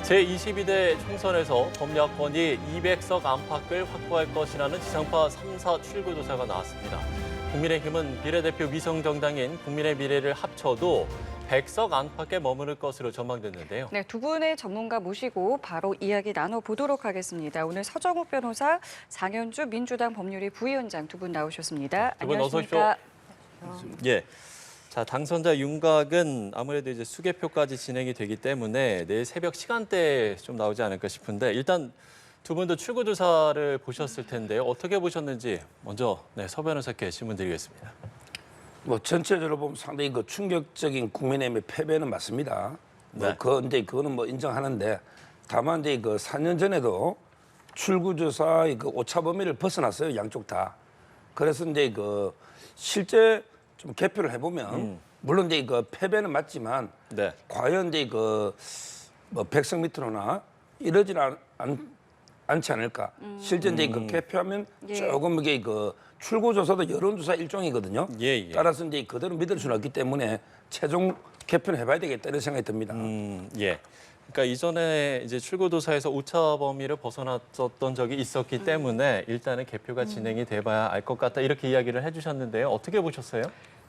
제22대 총선에서 범야권이 200석 안팎을 확보할 것이라는 지상파 3사 출구조사가 나왔습니다. 국민의힘은 비례대표 위성정당인 국민의 미래를 합쳐도 100석 안팎에 머무를 것으로 전망됐는데요. 네, 두 분의 전문가 모시고 바로 이야기 나눠보도록 하겠습니다. 오늘 서정욱 변호사, 장현주 민주당 법률위 부위원장 두 분 나오셨습니다. 두 분 어서 오십시오. 예. 자, 당선자 윤곽은 아무래도 이제 수개표까지 진행이 되기 때문에 내일 새벽 시간대에 좀 나오지 않을까 싶은데 일단 두 분도 출구조사를 보셨을 텐데요. 어떻게 보셨는지 먼저 서 변호사께 질문 드리겠습니다. 전체적으로 보면 상당히 충격적인 국민의힘의 패배는 맞습니다. 네. 그거는 인정하는데 다만 이제 4년 전에도 출구조사의 오차 범위를 벗어났어요, 양쪽 다. 그래서 이제 실제 좀 개표를 해보면 물론 이제 패배는 맞지만 네. 과연 이제 100석 밑으로나 이러질 않지 않을까. 실제 이제 개표하면 조금 이게 출구조사도 여론조사 일종이거든요. 예. 따라서 이제 그대로 믿을 수는 없기 때문에 최종 개표는 해봐야 되겠다 이런 생각이 듭니다. 예. 그러니까 이전에 이제 출구조사에서 오차 범위를 벗어났었던 적이 있었기 때문에 일단은 개표가 진행이 돼봐야 알 것 같다 이렇게 이야기를 해주셨는데요. 어떻게 보셨어요?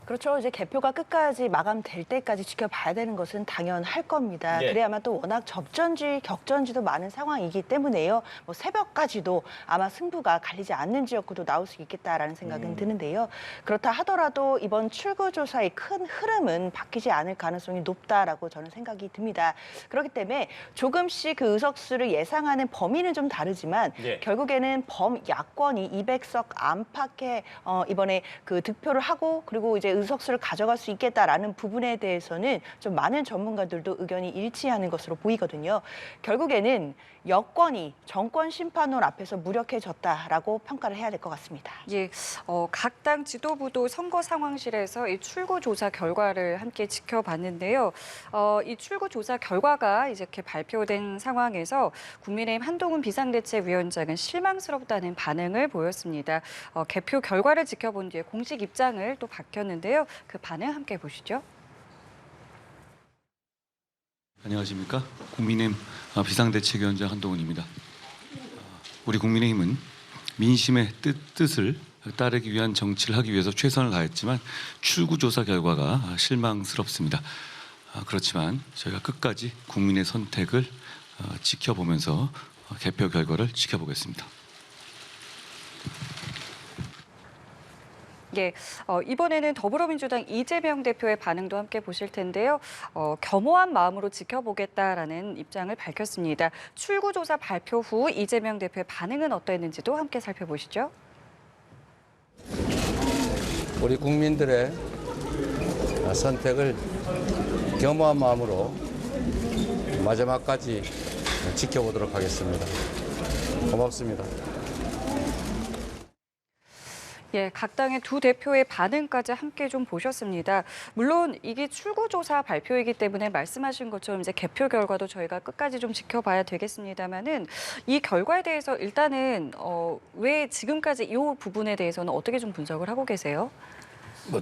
그렇죠. 이제 개표가 끝까지 마감될 때까지 지켜봐야 되는 것은 당연할 겁니다. 예. 그래야만 또 워낙 접전지, 격전지도 많은 상황이기 때문에요. 새벽까지도 아마 승부가 갈리지 않는 지역구도 나올 수 있겠다라는 생각은 드는데요. 그렇다 하더라도 이번 출구조사의 큰 흐름은 바뀌지 않을 가능성이 높다라고 저는 생각이 듭니다. 그렇기 때문에 조금씩 그 의석수를 예상하는 범위는 좀 다르지만 결국에는 범야권이 200석 안팎에 이번에 득표를 하고 그리고 이제 의석수를 가져갈 수 있겠다라는 부분에 대해서는 좀 많은 전문가들도 의견이 일치하는 것으로 보이거든요. 결국에는 여권이 정권 심판론 앞에서 무력해졌다라고 평가를 해야 될 것 같습니다. 예, 각 당 지도부도 선거 상황실에서 이 출구조사 결과를 함께 지켜봤는데요. 이 출구조사 결과가 이렇게 발표된 상황에서 국민의힘 한동훈 비상대책위원장은 실망스럽다는 반응을 보였습니다. 개표 결과를 지켜본 뒤에 공식 입장을 또 밝혔는데요. 그 반응 함께 보시죠. 안녕하십니까. 국민의힘 비상대책위원장 한동훈입니다. 우리 국민의힘은 민심의 뜻을 따르기 위한 정치를 하기 위해서 최선을 다했지만 출구조사 결과가 실망스럽습니다. 그렇지만 저희가 끝까지 국민의 선택을 지켜보면서 개표 결과를 지켜보겠습니다. 예, 이번에는 더불어민주당 이재명 대표의 반응도 함께 보실 텐데요. 겸허한 마음으로 지켜보겠다라는 입장을 밝혔습니다. 출구조사 발표 후 이재명 대표의 반응은 어떠했는지도 함께 살펴보시죠. 우리 국민들의 선택을 겸허한 마음으로 마지막까지 지켜보도록 하겠습니다. 고맙습니다. 예, 각 당의 두 대표의 반응까지 함께 좀 보셨습니다. 물론 이게 출구조사 발표이기 때문에 말씀하신 것처럼 이제 개표 결과도 저희가 끝까지 좀 지켜봐야 되겠습니다만은 이 결과에 대해서 일단은 왜 지금까지 이 부분에 대해서는 어떻게 좀 분석을 하고 계세요?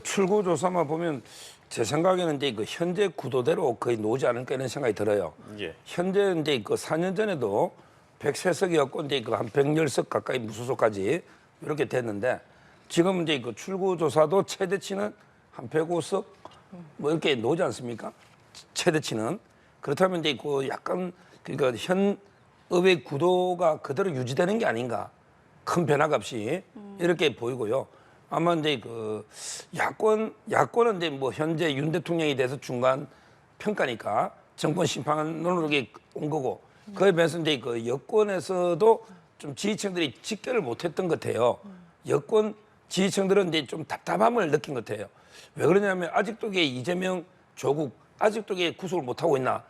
출구조사만 보면 제 생각에는 이제 현재 구도대로 거의 놓지 않을까 이런 생각이 들어요. 예. 현재 이제 4년 전에도 103석이었고 이제 한 110석 가까이 무소속까지 이렇게 됐는데 지금 이제 출구조사도 최대치는 한 105석 이렇게 나오지 않습니까? 최대치는. 그렇다면 이제 약간 그러니까 현업의 구도가 그대로 유지되는 게 아닌가. 큰 변화가 없이 이렇게 보이고요. 아마 이제 야권은 이제 현재 윤 대통령에 대해서 중간 평가니까 정권 심판론으로 온 거고 그에 비해서 이제 여권에서도 좀 지지층들이 직결을 못했던 것 같아요. 여권 지지층들은 이제 좀 답답함을 느낀 것 같아요. 왜 그러냐면 아직도 이재명, 조국 아직도 구속을 못 하고 있나?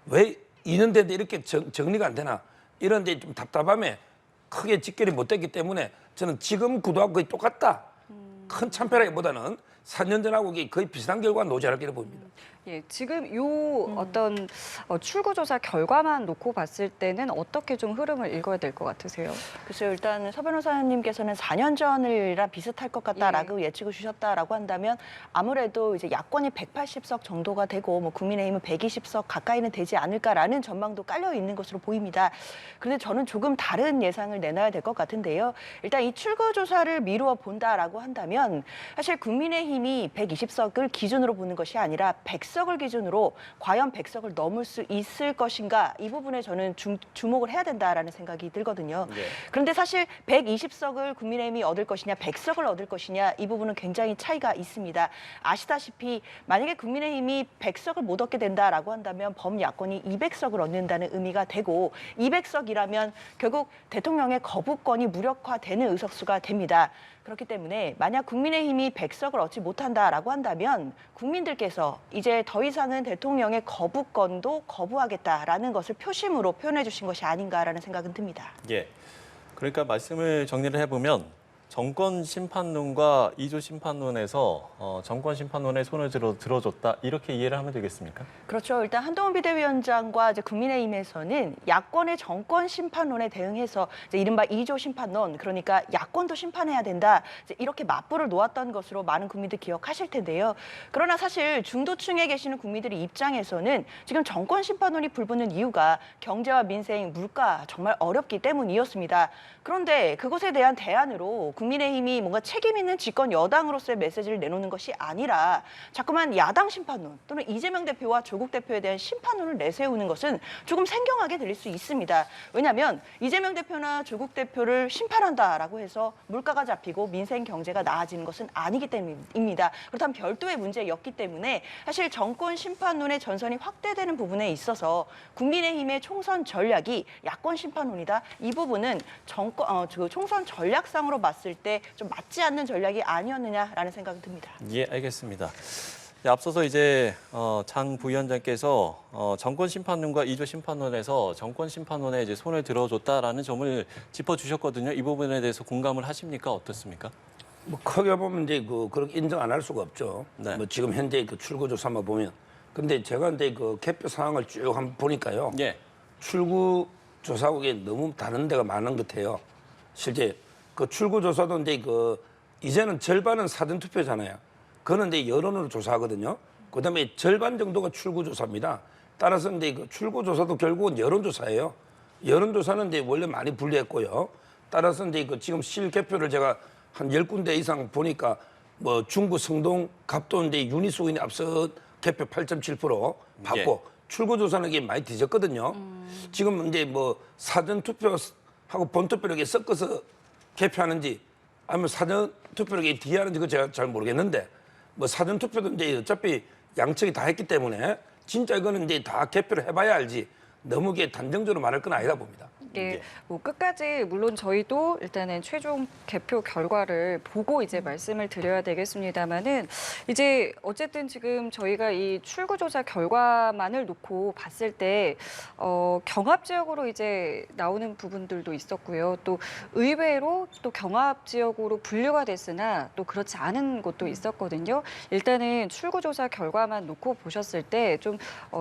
왜 2년 됐는데 이렇게 정리가 안 되나? 이런 데 좀 답답함에 크게 직결이 못 됐기 때문에 저는 지금 구도하고 거의 똑같다. 큰 참패라기보다는 4년 전하고 거의 비슷한 결과가 나오지 않을까 보입니다. 예, 지금 요 어떤 출구조사 결과만 놓고 봤을 때는 어떻게 좀 흐름을 읽어야 될 것 같으세요? 글쎄요, 일단 서 변호사님께서는 4년 전이랑 비슷할 것 같다라고 예측을 주셨다라고 한다면 아무래도 이제 야권이 180석 정도가 되고 뭐 국민의힘은 120석 가까이는 되지 않을까라는 전망도 깔려 있는 것으로 보입니다. 그런데 저는 조금 다른 예상을 내놔야 될 것 같은데요. 일단 이 출구조사를 미루어 본다라고 한다면 사실 국민의힘이 120석을 기준으로 보는 것이 아니라 100석을 기준으로 과연 100석을 넘을 수 있을 것인가 이 부분에 저는 주목을 해야 된다라는 생각이 들거든요. 네. 그런데 사실 120석을 국민의힘이 얻을 것이냐 100석을 얻을 것이냐 이 부분은 굉장히 차이가 있습니다. 아시다시피 만약에 국민의힘이 100석을 못 얻게 된다라고 한다면 범야권이 200석을 얻는다는 의미가 되고 200석이라면 결국 대통령의 거부권이 무력화되는 의석수가 됩니다. 그렇기 때문에 만약 국민의힘이 100석을 얻지 못한다라고 한다면 국민들께서 이제 더 이상은 대통령의 거부권도 거부하겠다라는 것을 표심으로 표현해 주신 것이 아닌가라는 생각은 듭니다. 예. 그러니까 말씀을 정리를 해보면 정권 심판론과 2조 심판론에서 정권 심판론에 손을 들어줬다 이렇게 이해를 하면 되겠습니까? 그렇죠. 일단 한동훈 비대위원장과 이제 국민의힘에서는 야권의 정권 심판론에 대응해서 이제 이른바 2조 심판론, 그러니까 야권도 심판해야 된다. 이제 이렇게 맞불을 놓았던 것으로 많은 국민들 기억하실 텐데요. 그러나 사실 중도층에 계시는 국민들의 입장에서는 지금 정권 심판론이 불붙는 이유가 경제와 민생, 물가 정말 어렵기 때문이었습니다. 그런데 그것에 대한 대안으로 국민의힘이 뭔가 책임 있는 집권 여당으로서의 메시지를 내놓는 것이 아니라 자꾸만 야당 심판론 또는 이재명 대표와 조국 대표에 대한 심판론을 내세우는 것은 조금 생경하게 들릴 수 있습니다. 왜냐하면 이재명 대표나 조국 대표를 심판한다라고 해서 물가가 잡히고 민생 경제가 나아지는 것은 아니기 때문입니다. 그렇다면 별도의 문제였기 때문에 사실 정권 심판론의 전선이 확대되는 부분에 있어서 국민의힘의 총선 전략이 야권 심판론이다. 이 부분은 총선 전략상으로 봤을 때 좀 맞지 않는 전략이 아니었느냐라는 생각이 듭니다. 예, 알겠습니다. 네, 앞서서 이제 장 부위원장께서 정권 심판론과 2조 심판론에서 정권 심판론에 이제 손을 들어줬다라는 점을 짚어주셨거든요. 이 부분에 대해서 공감을 하십니까? 어떻습니까? 뭐 크게 보면 이제 그렇게 인정 안 할 수가 없죠. 네. 뭐 지금 현재 그 출구조사만 보면. 근데 제가 이제 그 개표 상황을 쭉 한번 보니까요. 예. 출구조사국에 너무 다른 데가 많은 것 같아요. 실제 그 출구조사도 이제 이제는 절반은 사전투표잖아요. 그거는 이제 여론으로 조사하거든요. 그다음에 절반 정도가 출구조사입니다. 따라서 이제 그 출구조사도 결국은 여론조사예요. 여론조사는 이제 원래 많이 분리했고요. 따라서 이제 지금 실개표를 제가 한 10군데 이상 보니까 뭐 중구, 성동, 갑도 이제 윤희숙 앞서 개표 8.7% 받고 출구조사는 이게 많이 뒤졌거든요. 지금 이제 뭐 사전투표하고 본투표를 이렇게 섞어서 개표하는지 아니면 사전투표를 이렇게 뒤에 하는지 그거 제가 잘 모르겠는데 뭐 사전투표도 이제 어차피 양측이 다 했기 때문에 진짜 이거는 이제 다 개표를 해봐야 알지 너무 이게 단정적으로 말할 건 아니다 봅니다. 예, 뭐 끝까지 물론 저희도 일단은 최종 개표 결과를 보고 이제 말씀을 드려야 되겠습니다만은 이제 어쨌든 지금 저희가 이 출구조사 결과만을 놓고 봤을 때 경합 지역으로 이제 나오는 부분들도 있었고요. 또 의외로 또 경합 지역으로 분류가 됐으나 또 그렇지 않은 곳도 있었거든요. 일단은 출구조사 결과만 놓고 보셨을 때 좀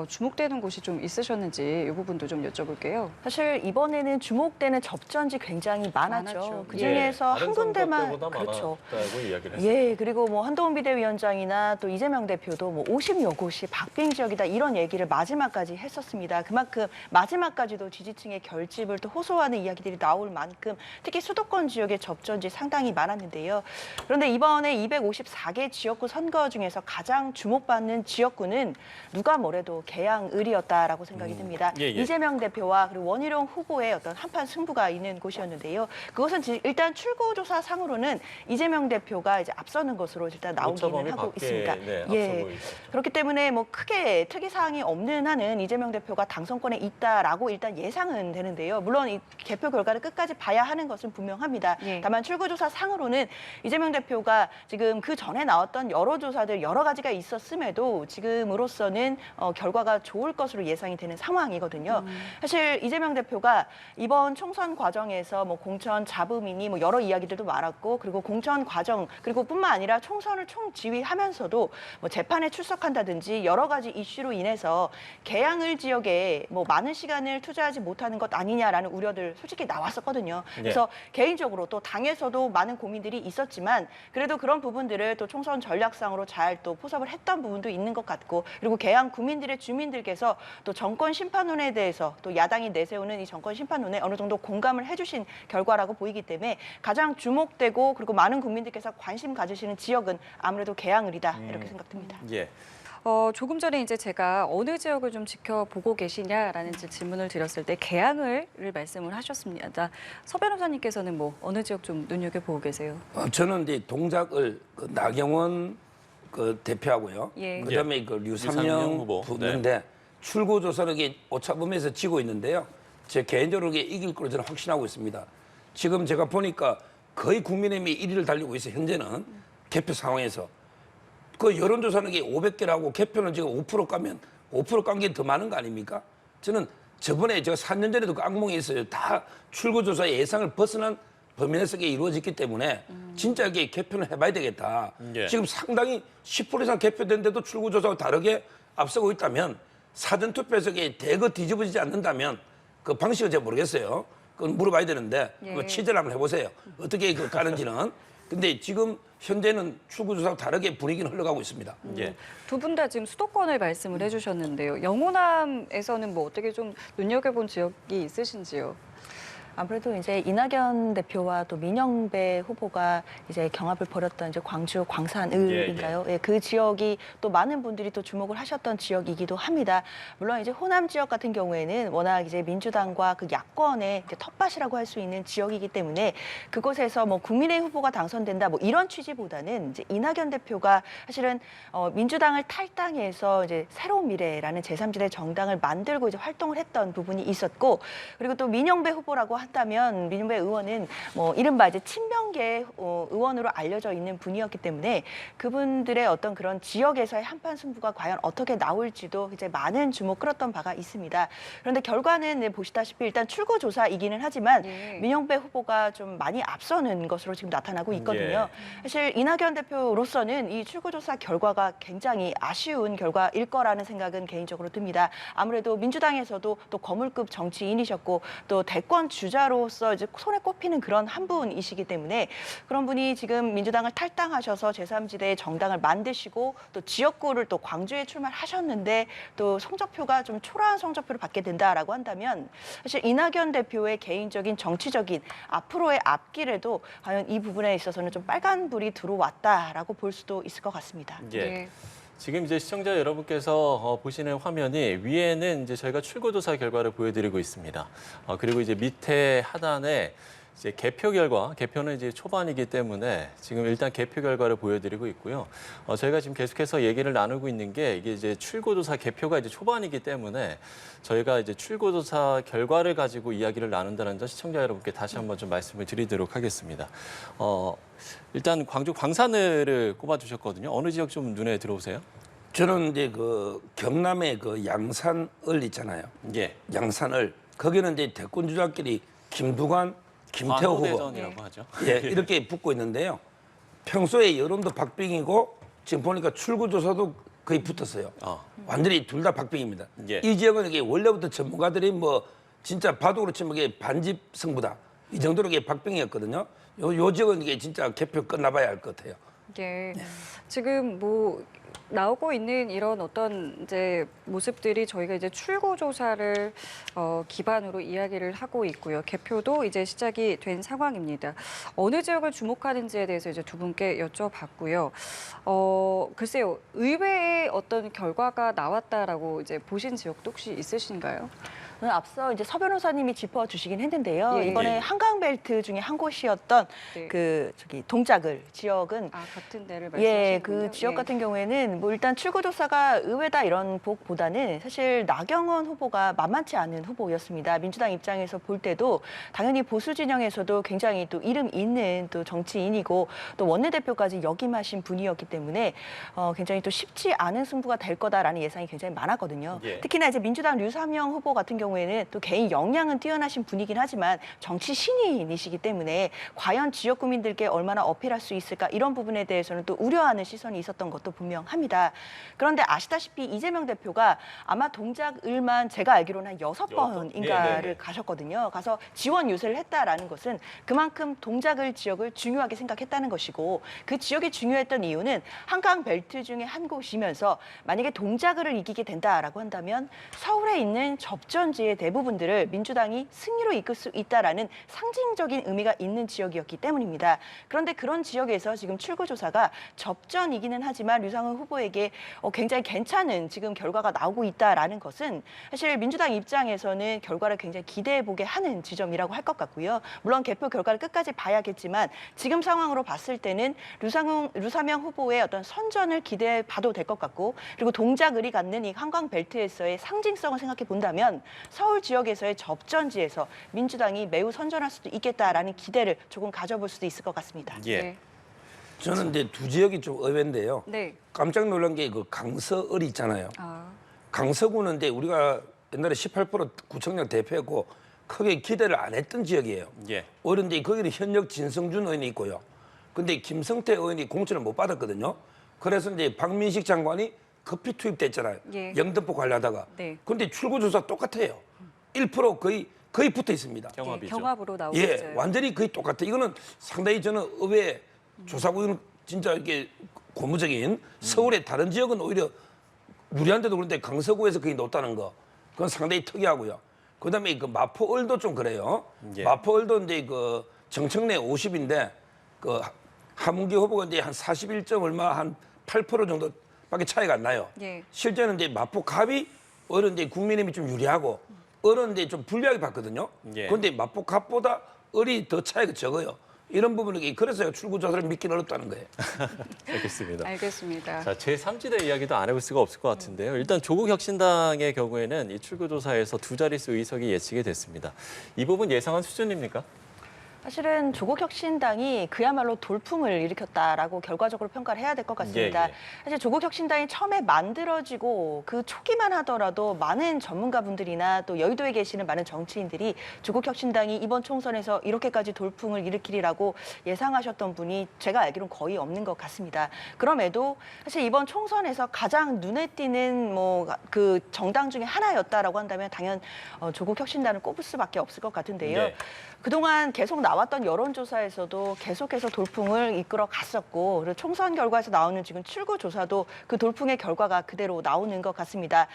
주목되는 곳이 좀 있으셨는지 이 부분도 좀 여쭤볼게요. 사실 이번에는 주목되는 접전지 굉장히 많았죠. 많았죠. 그 중에서 한 군데만 그렇죠. 이야기를 했습니다. 예, 그리고 뭐 한동훈 비대위원장이나 또 이재명 대표도 뭐 50여 곳이 박빙 지역이다 이런 얘기를 마지막까지 했었습니다. 그만큼 마지막까지도 지지층의 결집을 또 호소하는 이야기들이 나올 만큼 특히 수도권 지역의 접전지 상당히 많았는데요. 그런데 이번에 254개 지역구 선거 중에서 가장 주목받는 지역구는 누가 뭐래도 계양을이었다라고 생각이 듭니다. 예. 이재명 대표와 그리고 원희룡 후보의 어떤 한판 승부가 있는 곳이었는데요. 그것은 일단 출구조사 상으로는 이재명 대표가 이제 앞서는 것으로 일단 나오기는 하고 있습니다. 네, 예. 앞서 보이죠. 그렇기 때문에 뭐 크게 특이 사항이 없는 한은 이재명 대표가 당선권에 있다라고 일단 예상은 되는데요. 물론 이 개표 결과를 끝까지 봐야 하는 것은 분명합니다. 예. 다만 출구조사 상으로는 이재명 대표가 지금 그 전에 나왔던 여러 조사들 여러 가지가 있었음에도 지금으로서는 결과가 좋을 것으로 예상이 되는 상황이거든요. 있거든요. 사실 이재명 대표가 이번 총선 과정에서 뭐 공천 잡음이니 뭐 여러 이야기들도 많았고 그리고 공천 과정 그리고 뿐만 아니라 총선을 총지휘하면서도 뭐 재판에 출석한다든지 여러 가지 이슈로 인해서 계양을 지역에 뭐 많은 시간을 투자하지 못하는 것 아니냐라는 우려들 솔직히 나왔었거든요. 그래서 개인적으로 또 당에서도 많은 고민들이 있었지만 그래도 그런 부분들을 또 총선 전략상으로 잘 또 포섭을 했던 부분도 있는 것 같고 그리고 계양 구민들의 주민들께서 또 정권 심판론에 대해서 또 야당이 내세우는 이 정권 심판론에 어느 정도 공감을 해주신 결과라고 보이기 때문에 가장 주목되고 그리고 많은 국민들께서 관심 가지시는 지역은 아무래도 계양을이다 이렇게 생각됩니다. 예. 조금 전에 이제 제가 어느 지역을 좀 지켜보고 계시냐라는 질문을 드렸을 때 계양을 말씀을 하셨습니다. 서 변호사님께서는 뭐 어느 지역 좀 눈여겨보고 계세요? 저는 이제 동작을 그 나경원 그 대표하고요. 예. 그다음에 그 류상영 류상영 후보. 후보인데 출구조사는 이게 오차범위에서 지고 있는데요. 제 개인적으로 이게 이길 거로 저는 확신하고 있습니다. 지금 제가 보니까 거의 국민의힘이 1위를 달리고 있어요. 현재는 개표 상황에서. 그 여론조사는 이게 500개라고 개표는 지금 5% 까면 5% 깐 게 더 많은 거 아닙니까? 저는 저번에 제가 4년 전에도 그 악몽이 있어요. 다 출구조사 예상을 벗어난 범위 내에서 이게 이루어졌기 때문에 진짜 이게 개표는 해봐야 되겠다. 예. 지금 상당히 10% 이상 개표된데도 출구조사와 다르게 앞서고 있다면 사전투표에서 이게 대거 뒤집어지지 않는다면 그 방식은 제가 모르겠어요. 그건 물어봐야 되는데 한번 취재를 한번 해보세요. 어떻게 그 가는지는. 근데 지금 현재는 출구조사와 다르게 분위기는 흘러가고 있습니다. 예. 두 분 다 지금 수도권을 말씀을 해주셨는데요. 영호남에서는 뭐 어떻게 좀 눈여겨본 지역이 있으신지요? 아무래도 이제 이낙연 대표와 또 민영배 후보가 이제 경합을 벌였던 이제 광주 광산을인가요? 예, 그 지역이 또 많은 분들이 또 주목을 하셨던 지역이기도 합니다. 물론 이제 호남 지역 같은 경우에는 워낙 이제 민주당과 그 야권의 이제 텃밭이라고 할 수 있는 지역이기 때문에 그곳에서 뭐 국민의힘 후보가 당선된다 뭐 이런 취지보다는 이제 이낙연 대표가 사실은 민주당을 탈당해서 이제 새로운 미래라는 제3지대 정당을 만들고 이제 활동을 했던 부분이 있었고 그리고 또 민영배 후보라고 한다면 민영배 의원은 뭐 이른바 이제 친명계 의원으로 알려져 있는 분이었기 때문에 그분들의 어떤 그런 지역에서의 한판 승부가 과연 어떻게 나올지도 이제 많은 주목 끌었던 바가 있습니다. 그런데 결과는 네, 보시다시피 일단 출구조사이기는 하지만 민영배 후보가 좀 많이 앞서는 것으로 지금 나타나고 있거든요. 사실 이낙연 대표로서는 이 출구조사 결과가 굉장히 아쉬운 결과일 거라는 생각은 개인적으로 듭니다. 아무래도 민주당에서도 또 거물급 정치인이셨고 또 대권 주자로서 이제 손에 꼽히는 그런 한 분이시기 때문에 그런 분이 지금 민주당을 탈당하셔서 제3지대 정당을 만드시고 또 지역구를 또 광주에 출마하셨는데 또 성적표가 좀 초라한 성적표를 받게 된다라고 한다면 사실 이낙연 대표의 개인적인 정치적인 앞으로의 앞길에도 과연 이 부분에 있어서는 좀 빨간불이 들어왔다라고 볼 수도 있을 것 같습니다. 예. 지금 이제 시청자 여러분께서 보시는 화면이 위에는 이제 저희가 출구조사 결과를 보여드리고 있습니다. 그리고 이제 밑에 하단에 이제 개표 결과, 개표는 이제 초반이기 때문에 지금 일단 개표 결과를 보여드리고 있고요. 저희가 지금 계속해서 얘기를 나누고 있는 게 이게 이제 출구조사 개표가 이제 초반이기 때문에 저희가 이제 출구조사 결과를 가지고 이야기를 나눈다는 점 시청자 여러분께 다시 한번 좀 말씀을 드리도록 하겠습니다. 일단 광주 광산을을 꼽아주셨거든요. 어느 지역 좀 눈에 들어오세요? 저는 이제 그 경남의 그 양산을 있잖아요. 예. 양산을 거기는 이제 대권 주자끼리 김두관, 김태호 후보 관호대전이라고 하죠. 예, 이렇게 붙고 있는데요. 평소에 여론도 박빙이고 지금 보니까 출구조사도 거의 붙었어요. 완전히 둘 다 박빙입니다. 예. 이 지역은 이게 원래부터 전문가들이 뭐 진짜 바둑으로 치면 이게 반집 승부다 이 정도로 이게 박빙이었거든요. 요 지역은 이게 진짜 개표 끝나봐야 할 것 같아요. 예. 지금 뭐 나오고 있는 이런 어떤 이제 모습들이 저희가 이제 출구 조사를 기반으로 이야기를 하고 있고요. 개표도 이제 시작이 된 상황입니다. 어느 지역을 주목하는지에 대해서 이제 두 분께 여쭤봤고요. 글쎄요, 의외의 어떤 결과가 나왔다라고 이제 보신 지역도 혹시 있으신가요? 저는 앞서 이제 서 변호사님이 짚어주시긴 했는데요. 예. 이번에 예. 한강벨트 중에 한 곳이었던 네. 그 동작을 지역은 같은 데를 예, 말씀하시는군요. 그 지역 같은 경우에는 뭐 일단 출구조사가 의외다 이런 보다는 사실 나경원 후보가 만만치 않은 후보였습니다. 민주당 입장에서 볼 때도 당연히 보수 진영에서도 굉장히 또 이름 있는 또 정치인이고 또 원내대표까지 역임하신 분이었기 때문에 굉장히 또 쉽지 않은 승부가 될 거다라는 예상이 굉장히 많았거든요. 예. 특히나 이제 민주당 류삼영 후보 같은 경우에는 또 개인 역량은 뛰어나신 분이긴 하지만 정치 신인이시기 때문에 과연 지역 구민들께 얼마나 어필할 수 있을까 이런 부분에 대해서는 또 우려하는 시선이 있었던 것도 분명합니다. 그런데 아시다시피 이재명 대표가 아마 동작을만 제가 알기로는 한 6번인가를 네네네. 가셨거든요. 가서 지원 유세를 했다라는 것은 그만큼 동작을 지역을 중요하게 생각했다는 것이고 그 지역이 중요했던 이유는 한강 벨트 중에 한 곳이면서 만약에 동작을을 이기게 된다라고 한다면 서울에 있는 접전지의 대부분들을 민주당이 승리로 이끌 수 있다라는 상징적인 의미가 있는 지역이었기 때문입니다. 그런데 그런 지역에서 지금 출구조사가 접전이기는 하지만 류상훈 후보에게 굉장히 괜찮은 지금 결과가 나오고 있다라는 것은 사실 민주당 입장에서는 결과를 굉장히 기대해보게 하는 지점이라고 할 것 같고요. 물론 개표 결과를 끝까지 봐야겠지만 지금 상황으로 봤을 때는 류삼영 후보의 어떤 선전을 기대해봐도 될 것 같고 그리고 동작을이 갖는 이 한강 벨트에서의 상징성을 생각해 본다면 서울 지역에서의 접전지에서 민주당이 매우 선전할 수도 있겠다라는 기대를 조금 가져볼 수도 있을 것 같습니다. 예. 네. 저는 이제 두 지역이 좀 의외인데요. 네. 깜짝 놀란 게 그 강서을이 있잖아요. 아, 강서구는 이제 우리가 옛날에 18% 구청장 대표였고 크게 기대를 안 했던 지역이에요. 예. 오히려 이제 거기는 현역 진성준 의원이 있고요. 근데 김성태 의원이 공천을 못 받았거든요. 그래서 이제 박민식 장관이 급히 투입됐잖아요. 예. 영등포 관리하다가. 네. 근데 출구조사 똑같아요. 1% 거의 붙어 있습니다. 경합이죠. 경합으로 나오고 예, 있어요. 완전히 거의 똑같아. 이거는 상당히 저는 의회 조사국은 진짜 이렇게 고무적인 서울의 다른 지역은 오히려 유리한데도 그런데 강서구에서 거의 높다는 거 그건 상당히 특이하고요. 그다음에 그 마포을도 좀 그래요. 예. 마포을도 이제 그 정청래 50인데 그 하문기 후보가 이제 한 41점 얼마 한 8% 정도밖에 차이가 안 나요. 예. 실제는 이제 마포갑이 오히려 이제 국민의힘이 좀 유리하고 을은 이제 좀 불리하게 봤거든요. 예. 그런데 마포갑보다 을이 더 차이가 적어요. 이런 부분이 그래서 출구조사를 믿기는 어렵다는 거예요. 알겠습니다. 알겠습니다. 자, 제3지대 이야기도 안 해볼 수가 없을 것 같은데요. 일단 조국 혁신당의 경우에는 이 출구조사에서 두 자릿수 의석이 예측이 됐습니다. 이 부분 예상한 수준입니까? 사실은 조국 혁신당이 그야말로 돌풍을 일으켰다라고 결과적으로 평가를 해야 될 것 같습니다. 예, 예. 사실 조국 혁신당이 처음에 만들어지고 그 초기만 하더라도 많은 전문가분들이나 또 여의도에 계시는 많은 정치인들이 조국 혁신당이 이번 총선에서 이렇게까지 돌풍을 일으키리라고 예상하셨던 분이 제가 알기로는 거의 없는 것 같습니다. 그럼에도 사실 이번 총선에서 가장 눈에 띄는 뭐 그 정당 중에 하나였다라고 한다면 당연 조국 혁신당을 꼽을 수밖에 없을 것 같은데요. 네. 그동안 계속 나왔던 여론조사에서도 계속해서 돌풍을 이끌어 갔었고 그리고 총선 결과에서 나오는 지금 출구조사도 그 돌풍의 결과가 그대로 나오는 것 같습니다.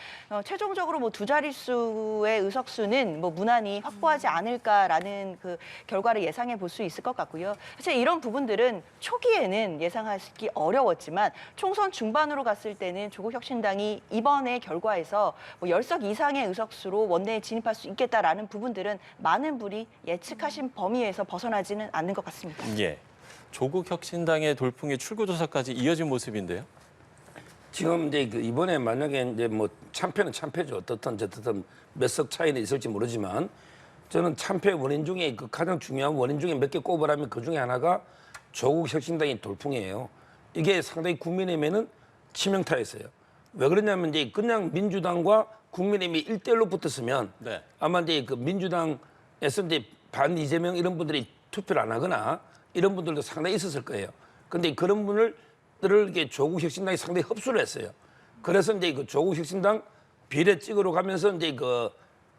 최종적으로 뭐 두 자릿수의 의석수는 뭐 무난히 확보하지 않을까라는 그 결과를 예상해 볼 수 있을 것 같고요. 사실 이런 부분들은 초기에는 예상하기 어려웠지만 총선 중반으로 갔을 때는 조국 혁신당이 이번의 결과에서 뭐 10석 이상의 의석수로 원내에 진입할 수 있겠다라는 부분들은 많은 분이 예측하신 범위에서 벗어나지는 않는 것 같습니다. 예. 조국 혁신당의 돌풍이 출구조사까지 이어진 모습인데요. 지금 이제 그 이번에 만약에 이제 뭐 참패는 참패죠. 어떻든 몇 석 차이는 있을지 모르지만 저는 참패 원인 중에 그 가장 중요한 원인 중에 몇 개 꼽으라면 그 중에 하나가 조국 혁신당의 돌풍이에요. 이게 상당히 국민의힘에는 치명타였어요. 왜 그러냐면 이제 그냥 민주당과 국민의힘이 1대1로 붙었으면 네. 아마 이제 그 민주당에서 이제 반 이재명 이런 분들이 투표를 안 하거나 이런 분들도 상당히 있었을 거예요. 근데 그런 분들을 이렇게 조국 혁신당이 상당히 흡수를 했어요. 그래서 이제 그 조국 혁신당 비례 찍으러 가면서 이제 그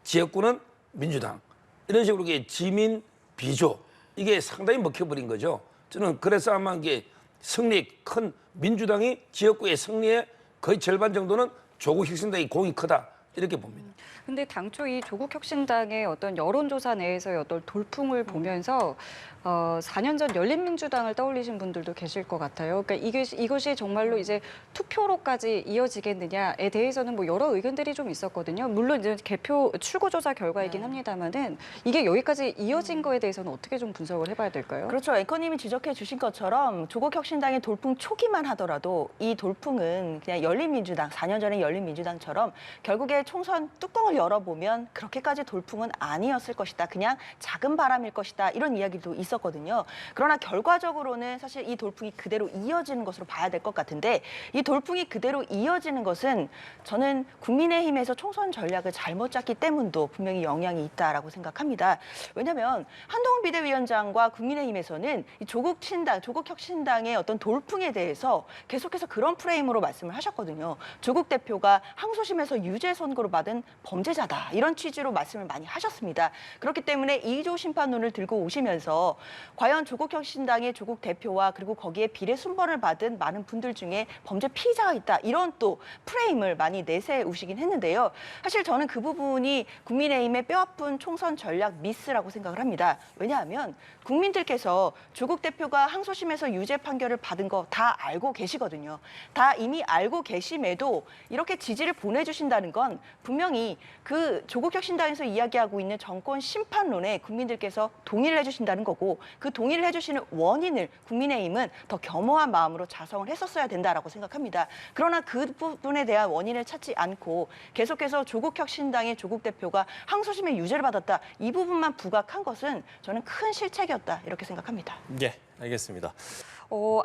지역구는 민주당 이런 식으로 이게 지민 비조 이게 상당히 먹혀버린 거죠. 저는 그래서 아마 이게 승리 큰 민주당이 지역구의 승리의 거의 절반 정도는 조국 혁신당이 공이 크다 이렇게 봅니다. 근데 당초 이 조국혁신당의 어떤 여론조사 내에서의 어떤 돌풍을 보면서 4년 전 열린민주당을 떠올리신 분들도 계실 것 같아요. 그러니까 이것이 정말로 이제 투표로까지 이어지겠느냐에 대해서는 뭐 여러 의견들이 좀 있었거든요. 물론 이제 개표 출구조사 결과이긴 합니다만은 이게 여기까지 이어진 거에 대해서는 어떻게 좀 분석을 해봐야 될까요? 그렇죠. 앵커님이 지적해 주신 것처럼 조국혁신당의 돌풍 초기만 하더라도 이 돌풍은 그냥 열린민주당, 4년 전에 열린민주당처럼 결국에 총선 뚜껑을 열어보면 그렇게까지 돌풍은 아니었을 것이다. 그냥 작은 바람일 것이다. 이런 이야기도 있었거든요. 그러나 결과적으로는 사실 이 돌풍이 그대로 이어지는 것으로 봐야 될 것 같은데 이 돌풍이 그대로 이어지는 것은 저는 국민의힘에서 총선 전략을 잘못 짰기 때문도 분명히 영향이 있다라고 생각합니다. 왜냐하면 한동훈 비대위원장과 국민의힘에서는 이 조국혁신당의 어떤 돌풍에 대해서 계속해서 그런 프레임으로 말씀을 하셨거든요. 조국 대표가 항소심에서 유죄 선고를 받은 범죄자다. 이런 취지로 말씀을 많이 하셨습니다. 그렇기 때문에 2조 심판론을 들고 오시면서 과연 조국혁신당의 조국 대표와 그리고 거기에 비례 순번을 받은 많은 분들 중에 범죄 피의자가 있다. 이런 또 프레임을 많이 내세우시긴 했는데요. 사실 저는 그 부분이 국민의힘의 뼈아픈 총선 전략 미스라고 생각을 합니다. 왜냐하면 국민들께서 조국 대표가 항소심에서 유죄 판결을 받은 거 다 알고 계시거든요. 다 이미 알고 계심에도 이렇게 지지를 보내주신다는 건 분명히 그 조국혁신당에서 이야기하고 있는 정권 심판론에 국민들께서 동의를 해주신다는 거고 그 동의를 해주시는 원인을 국민의힘은 더 겸허한 마음으로 자성을 했었어야 된다라고 생각합니다. 그러나 그 부분에 대한 원인을 찾지 않고 계속해서 조국혁신당의 조국 대표가 항소심에 유죄를 받았다. 이 부분만 부각한 것은 저는 큰 실책이었다 이렇게 생각합니다. 예, 알겠습니다.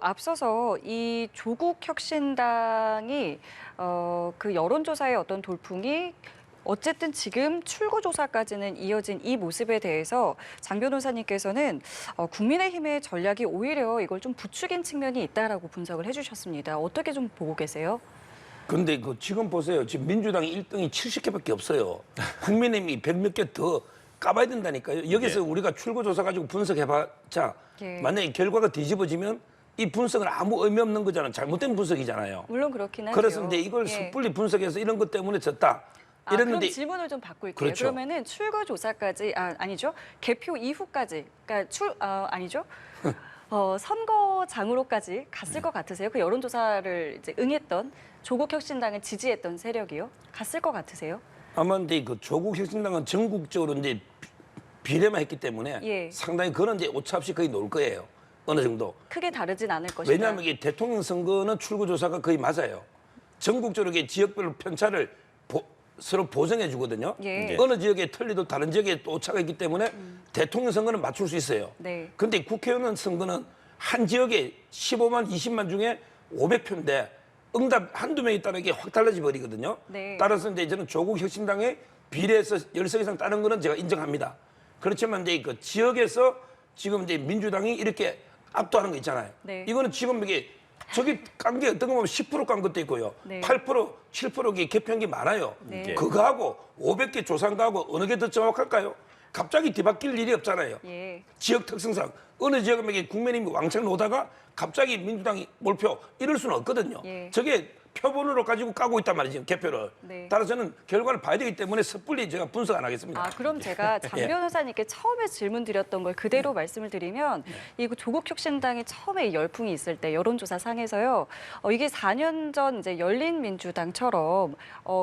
앞서서 이 조국혁신당이 그 여론조사의 어떤 돌풍이 어쨌든 지금 출구조사까지는 이어진 이 모습에 대해서 장 변호사님께서는 국민의힘의 전략이 오히려 이걸 좀 부추긴 측면이 있다라고 분석을 해주셨습니다. 어떻게 좀 보고 계세요? 근데 그 지금 보세요. 지금 민주당이 1등이 70개밖에 없어요. 국민의힘이 100몇 개 더 까봐야 된다니까요. 여기서 우리가 출구조사 가지고 분석해봤자 만약에 결과가 뒤집어지면 이 분석은 아무 의미 없는 거잖아요. 잘못된 분석이잖아요. 물론 그렇긴 하죠. 그래서 이제 이걸 섣불리 분석해서 이런 것 때문에 졌다. 그럼 질문을 좀 바꿀게요. 그렇죠. 그러면은 출구 조사까지 아니죠. 개표 이후까지 그러니까 아니죠. 선거장으로까지 갔을 것 같으세요? 그 여론조사를 이제 응했던 조국혁신당을 지지했던 세력이요? 갔을 것 같으세요? 아마 근데 그 조국혁신당은 전국적으로 이제 비례만 했기 때문에 상당히 그런 이제 오차없이 거의 놓을 거예요. 어느 정도. 크게 다르진 않을 것이다. 왜냐하면 이게 대통령 선거는 출구조사가 거의 맞아요. 전국적으로 이게 지역별로 편차를 서로 보정해 주거든요. 어느 지역에 틀리도 다른 지역에 또 오차가 있기 때문에 대통령 선거는 맞출 수 있어요. 그런데 국회의원 선거는 한 지역에 15만, 20만 중에 500표인데 응답 한두 명이 따르게 확 달라져 버리거든요. 따라서 이제 저는 조국혁신당의 비례에서 10석 이상 따른 거는 제가 인정합니다. 그렇지만 이제 그 지역에서 지금 이제 민주당이 이렇게 압도하는 거 있잖아요. 이거는 지금 이게 저기 깐 게 어떤 거 보면 10% 깐 것도 있고요. 8%, 7% 개표한 게 많아요. 그거하고 500개 조사한거하고 어느 게 더 정확할까요? 갑자기 뒤바뀔 일이 없잖아요. 지역 특성상 어느 지역에 국민의힘이 왕창 놓다가 갑자기 민주당이 몰표 이럴 수는 없거든요. 저게 표본으로 가지고 까고 있단 말이죠, 개표를. 따라서 저는 결과를 봐야 되기 때문에 섣불리 제가 분석 안 하겠습니다. 그럼 제가 장 변호사님께 처음에 질문 드렸던 걸 그대로 말씀을 드리면 이거 조국혁신당이 처음에 이 열풍이 있을 때 여론조사 상에서요. 이게 4년 전 이제 열린민주당처럼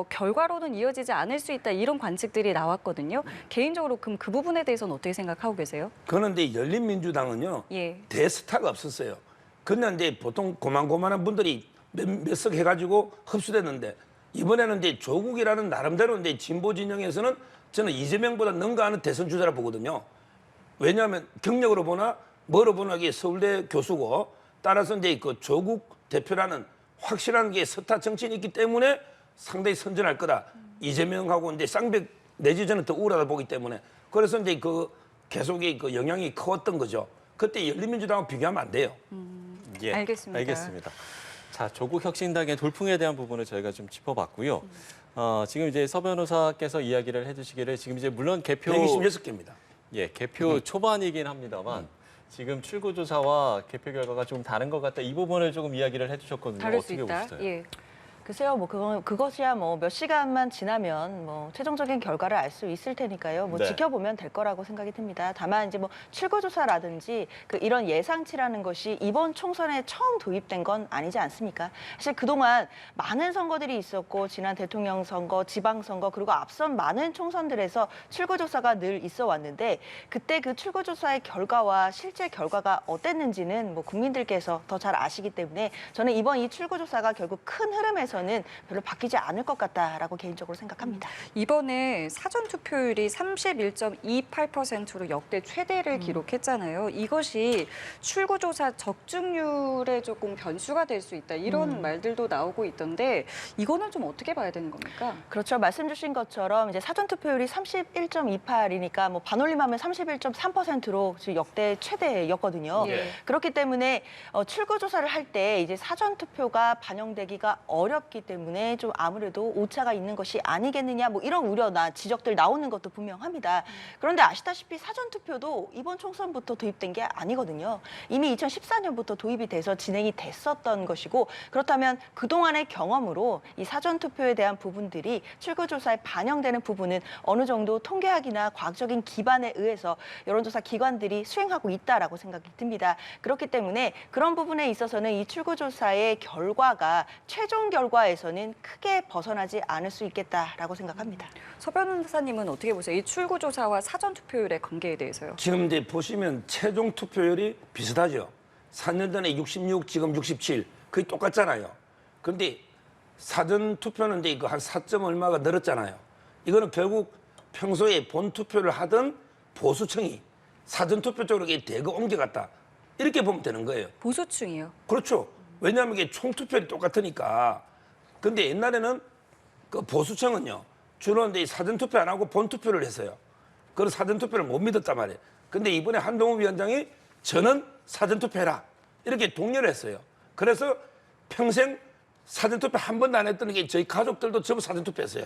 결과로는 이어지지 않을 수 있다 이런 관측들이 나왔거든요. 개인적으로 그럼 그 부분에 대해서는 어떻게 생각하고 계세요? 그런데 열린민주당은요. 대스타가 없었어요. 그냥 이제 보통 고만고만한 분들이 몇 석 해가지고 흡수됐는데 이번에는 이제 조국이라는 나름대로 이제 진보 진영에서는 저는 이재명보다 능가하는 대선 주자라 보거든요. 왜냐하면 경력으로 보나 뭐로 보나 이게 서울대 교수고 따라서 이제 그 조국 대표라는 확실한 게 스타 정치인이 있기 때문에 상당히 선전할 거다. 이재명하고 이제 쌍벽 내지 저는 더 우울하다 보기 때문에 그래서 이제 그 계속 그 영향이 컸던 거죠. 그때 열린민주당하고 비교하면 안 돼요. 알겠습니다. 자, 조국혁신당의 돌풍에 대한 부분을 저희가 좀 짚어봤고요. 지금 이제 서 변호사께서 이야기를 해주시기를 지금 이제 물론 개표 126개입니다. 개표 초반이긴 합니다만 지금 출구조사와 개표 결과가 좀 다른 것 같다. 이 부분을 조금 이야기를 해주셨거든요. 다를 수 어떻게 있다. 보시나요? 글쎄요, 뭐 그것이야 뭐 몇 시간만 지나면 뭐 최종적인 결과를 알 수 있을 테니까요. 뭐 네. 지켜보면 될 거라고 생각이 듭니다. 다만 이제 뭐 출구조사라든지 이런 예상치라는 것이 이번 총선에 처음 도입된 건 아니지 않습니까? 사실 그동안 많은 선거들이 있었고 지난 대통령 선거, 지방선거 그리고 앞선 많은 총선들에서 출구조사가 늘 있어 왔는데 그때 그 출구조사의 결과와 실제 결과가 어땠는지는 뭐 국민들께서 더 잘 아시기 때문에 저는 이번 이 출구조사가 결국 큰 흐름에서는 별로 바뀌지 않을 것 같다라고 개인적으로 생각합니다. 이번에 사전 투표율이 31.28%로 역대 최대를 기록했잖아요. 이것이 출구조사 적중률에 조금 변수가 될 수 있다. 이런 말들도 나오고 있던데 이거는 좀 어떻게 봐야 되는 겁니까? 그렇죠. 말씀 주신 것처럼 이제 사전 투표율이 31.28이니까 뭐 반올림하면 31.3%로 역대 최대였거든요. 예. 그렇기 때문에 출구조사를 할 때 이제 사전 투표가 반영되기가 어렵기 때문에 좀 아무래도 오차가 있는 것이 아니겠느냐 뭐 이런 우려나 지적들 나오는 것도 분명합니다. 그런데 아시다시피 사전 투표도 이번 총선부터 도입된 게 아니거든요. 이미 2014년부터 도입이 돼서 진행이 됐었던 것이고 그렇다면 그동안의 경험으로 이 사전 투표에 대한 부분들이 출구조사에 반영되는 부분은 어느 정도 통계학이나 과학적인 기반에 의해서 여론조사 기관들이 수행하고 있다라고 생각이 듭니다. 그렇기 때문에 그런 부분에 있어서는 이 출구조사의 결과가 최종 결과에서는 크게 벗어나지 않을 수 있겠다라고 생각합니다. 서 변호사님은 어떻게 보세요? 이 출구조사와 사전 투표율의 관계에 대해서요. 지금 이제 보시면 최종 투표율이 비슷하죠. 4년 전에 66, 지금 67. 거의 똑같잖아요. 그런데 사전 투표는 이제 이거 한 4점 얼마가 늘었잖아요. 이거는 결국 평소에 본 투표를 하던 보수층이 사전 투표 쪽으로 대거 옮겨갔다. 이렇게 보면 되는 거예요. 보수층이요. 그렇죠. 왜냐하면 이게 총 투표율이 똑같으니까. 근데 옛날에는 그 보수층은요. 주로 이제 사전 투표 안 하고 본 투표를 했어요. 그런 사전 투표를 못 믿었단 말이에요. 근데 이번에 한동훈 위원장이 저는 사전 투표해라. 이렇게 독려를 했어요. 그래서 평생 사전 투표 한 번도 안 했던 게 저희 가족들도 전부 사전 투표했어요.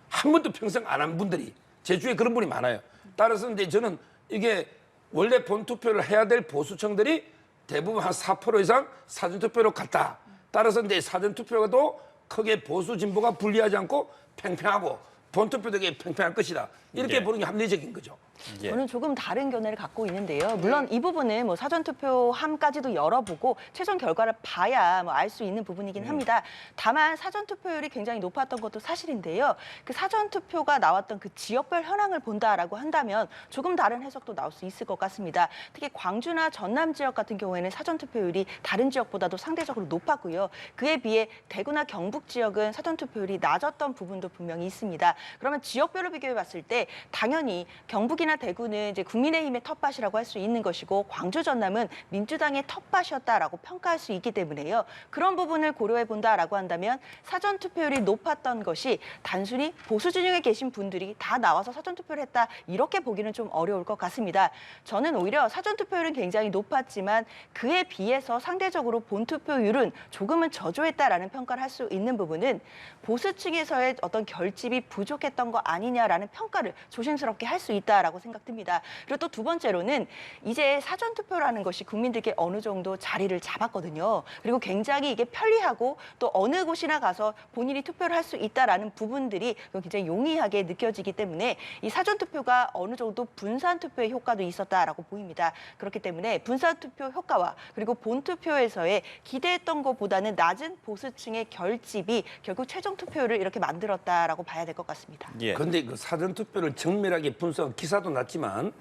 한 번도 평생 안 한 분들이 제 주위에 그런 분이 많아요. 따라서 이제 저는 이게 원래 본 투표를 해야 될 보수층들이 대부분 한 4% 이상 사전 투표로 갔다. 따라서 이제 사전 투표가도 크게 보수 진보가 분리하지 않고 팽팽하고 본 투표도 되게 팽팽할 것이다. 이렇게 예. 보는 게 합리적인 거죠. 예. 저는 조금 다른 견해를 갖고 있는데요. 물론 이 부분은 뭐 사전 투표함까지도 열어보고 최종 결과를 봐야 뭐 알 수 있는 부분이긴 합니다. 다만 사전 투표율이 굉장히 높았던 것도 사실인데요. 그 사전 투표가 나왔던 그 지역별 현황을 본다라고 한다면 조금 다른 해석도 나올 수 있을 것 같습니다. 특히 광주나 전남 지역 같은 경우에는 사전 투표율이 다른 지역보다도 상대적으로 높았고요. 그에 비해 대구나 경북 지역은 사전 투표율이 낮았던 부분도 분명히 있습니다. 그러면 지역별로 비교해 봤을 때 당연히 경북이나 대구는 이제 국민의힘의 텃밭이라고 할 수 있는 것이고 광주 전남은 민주당의 텃밭이었다라고 평가할 수 있기 때문에요. 그런 부분을 고려해 본다라고 한다면 사전 투표율이 높았던 것이 단순히 보수 진영에 계신 분들이 다 나와서 사전 투표를 했다 이렇게 보기는 좀 어려울 것 같습니다. 저는 오히려 사전 투표율은 굉장히 높았지만 그에 비해서 상대적으로 본 투표율은 조금은 저조했다라는 평가를 할 수 있는 부분은 보수층에서의 어떤 결집이 부족했던 거 아니냐라는 평가를 조심스럽게 할 수 있다라고 생각됩니다. 그리고 또 두 번째로는 이제 사전 투표라는 것이 국민들께 어느 정도 자리를 잡았거든요. 그리고 굉장히 이게 편리하고 또 어느 곳이나 가서 본인이 투표를 할 수 있다라는 부분들이 굉장히 용이하게 느껴지기 때문에 이 사전 투표가 어느 정도 분산 투표의 효과도 있었다라고 보입니다. 그렇기 때문에 분산 투표 효과와 그리고 본 투표에서의 기대했던 것보다는 낮은 보수층의 결집이 결국 최종 투표를 이렇게 만들었다라고 봐야 될 것 같습니다. 예. 그런데 그 사전 투표를 정밀하게 분석 기사도 났지만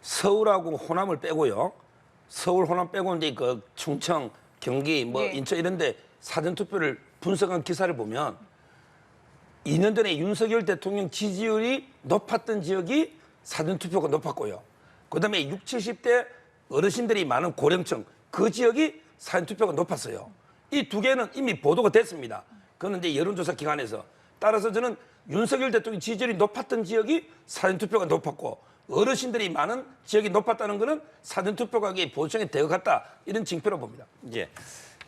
서울하고 호남을 빼고요. 서울 호남 빼고 이제 그 충청, 경기, 뭐 네. 인천 이런데 사전 투표를 분석한 기사를 보면 2년 전에 윤석열 대통령 지지율이 높았던 지역이 사전 투표가 높았고요. 그다음에 60, 70대 어르신들이 많은 고령층 그 지역이 사전 투표가 높았어요. 이 두 개는 이미 보도가 됐습니다. 그거는 이제 여론조사 기관에서. 따라서 저는 윤석열 대통령 지지율이 높았던 지역이 사전투표가 높았고 어르신들이 많은 지역이 높았다는 것은 사전투표가 보수층에 대응했다 이런 징표로 봅니다. 예.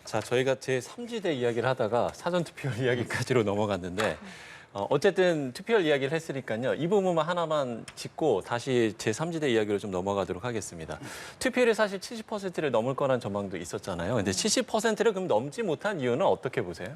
자, 저희가 제3지대 이야기를 하다가 사전투표율 이야기까지로 넘어갔는데 어쨌든 투표율 이야기를 했으니까요. 이 부분만 하나만 짚고 다시 제3지대 이야기로 좀 넘어가도록 하겠습니다. 투표율이 사실 70%를 넘을 거란 전망도 있었잖아요. 근데 70%를 그럼 넘지 못한 이유는 어떻게 보세요?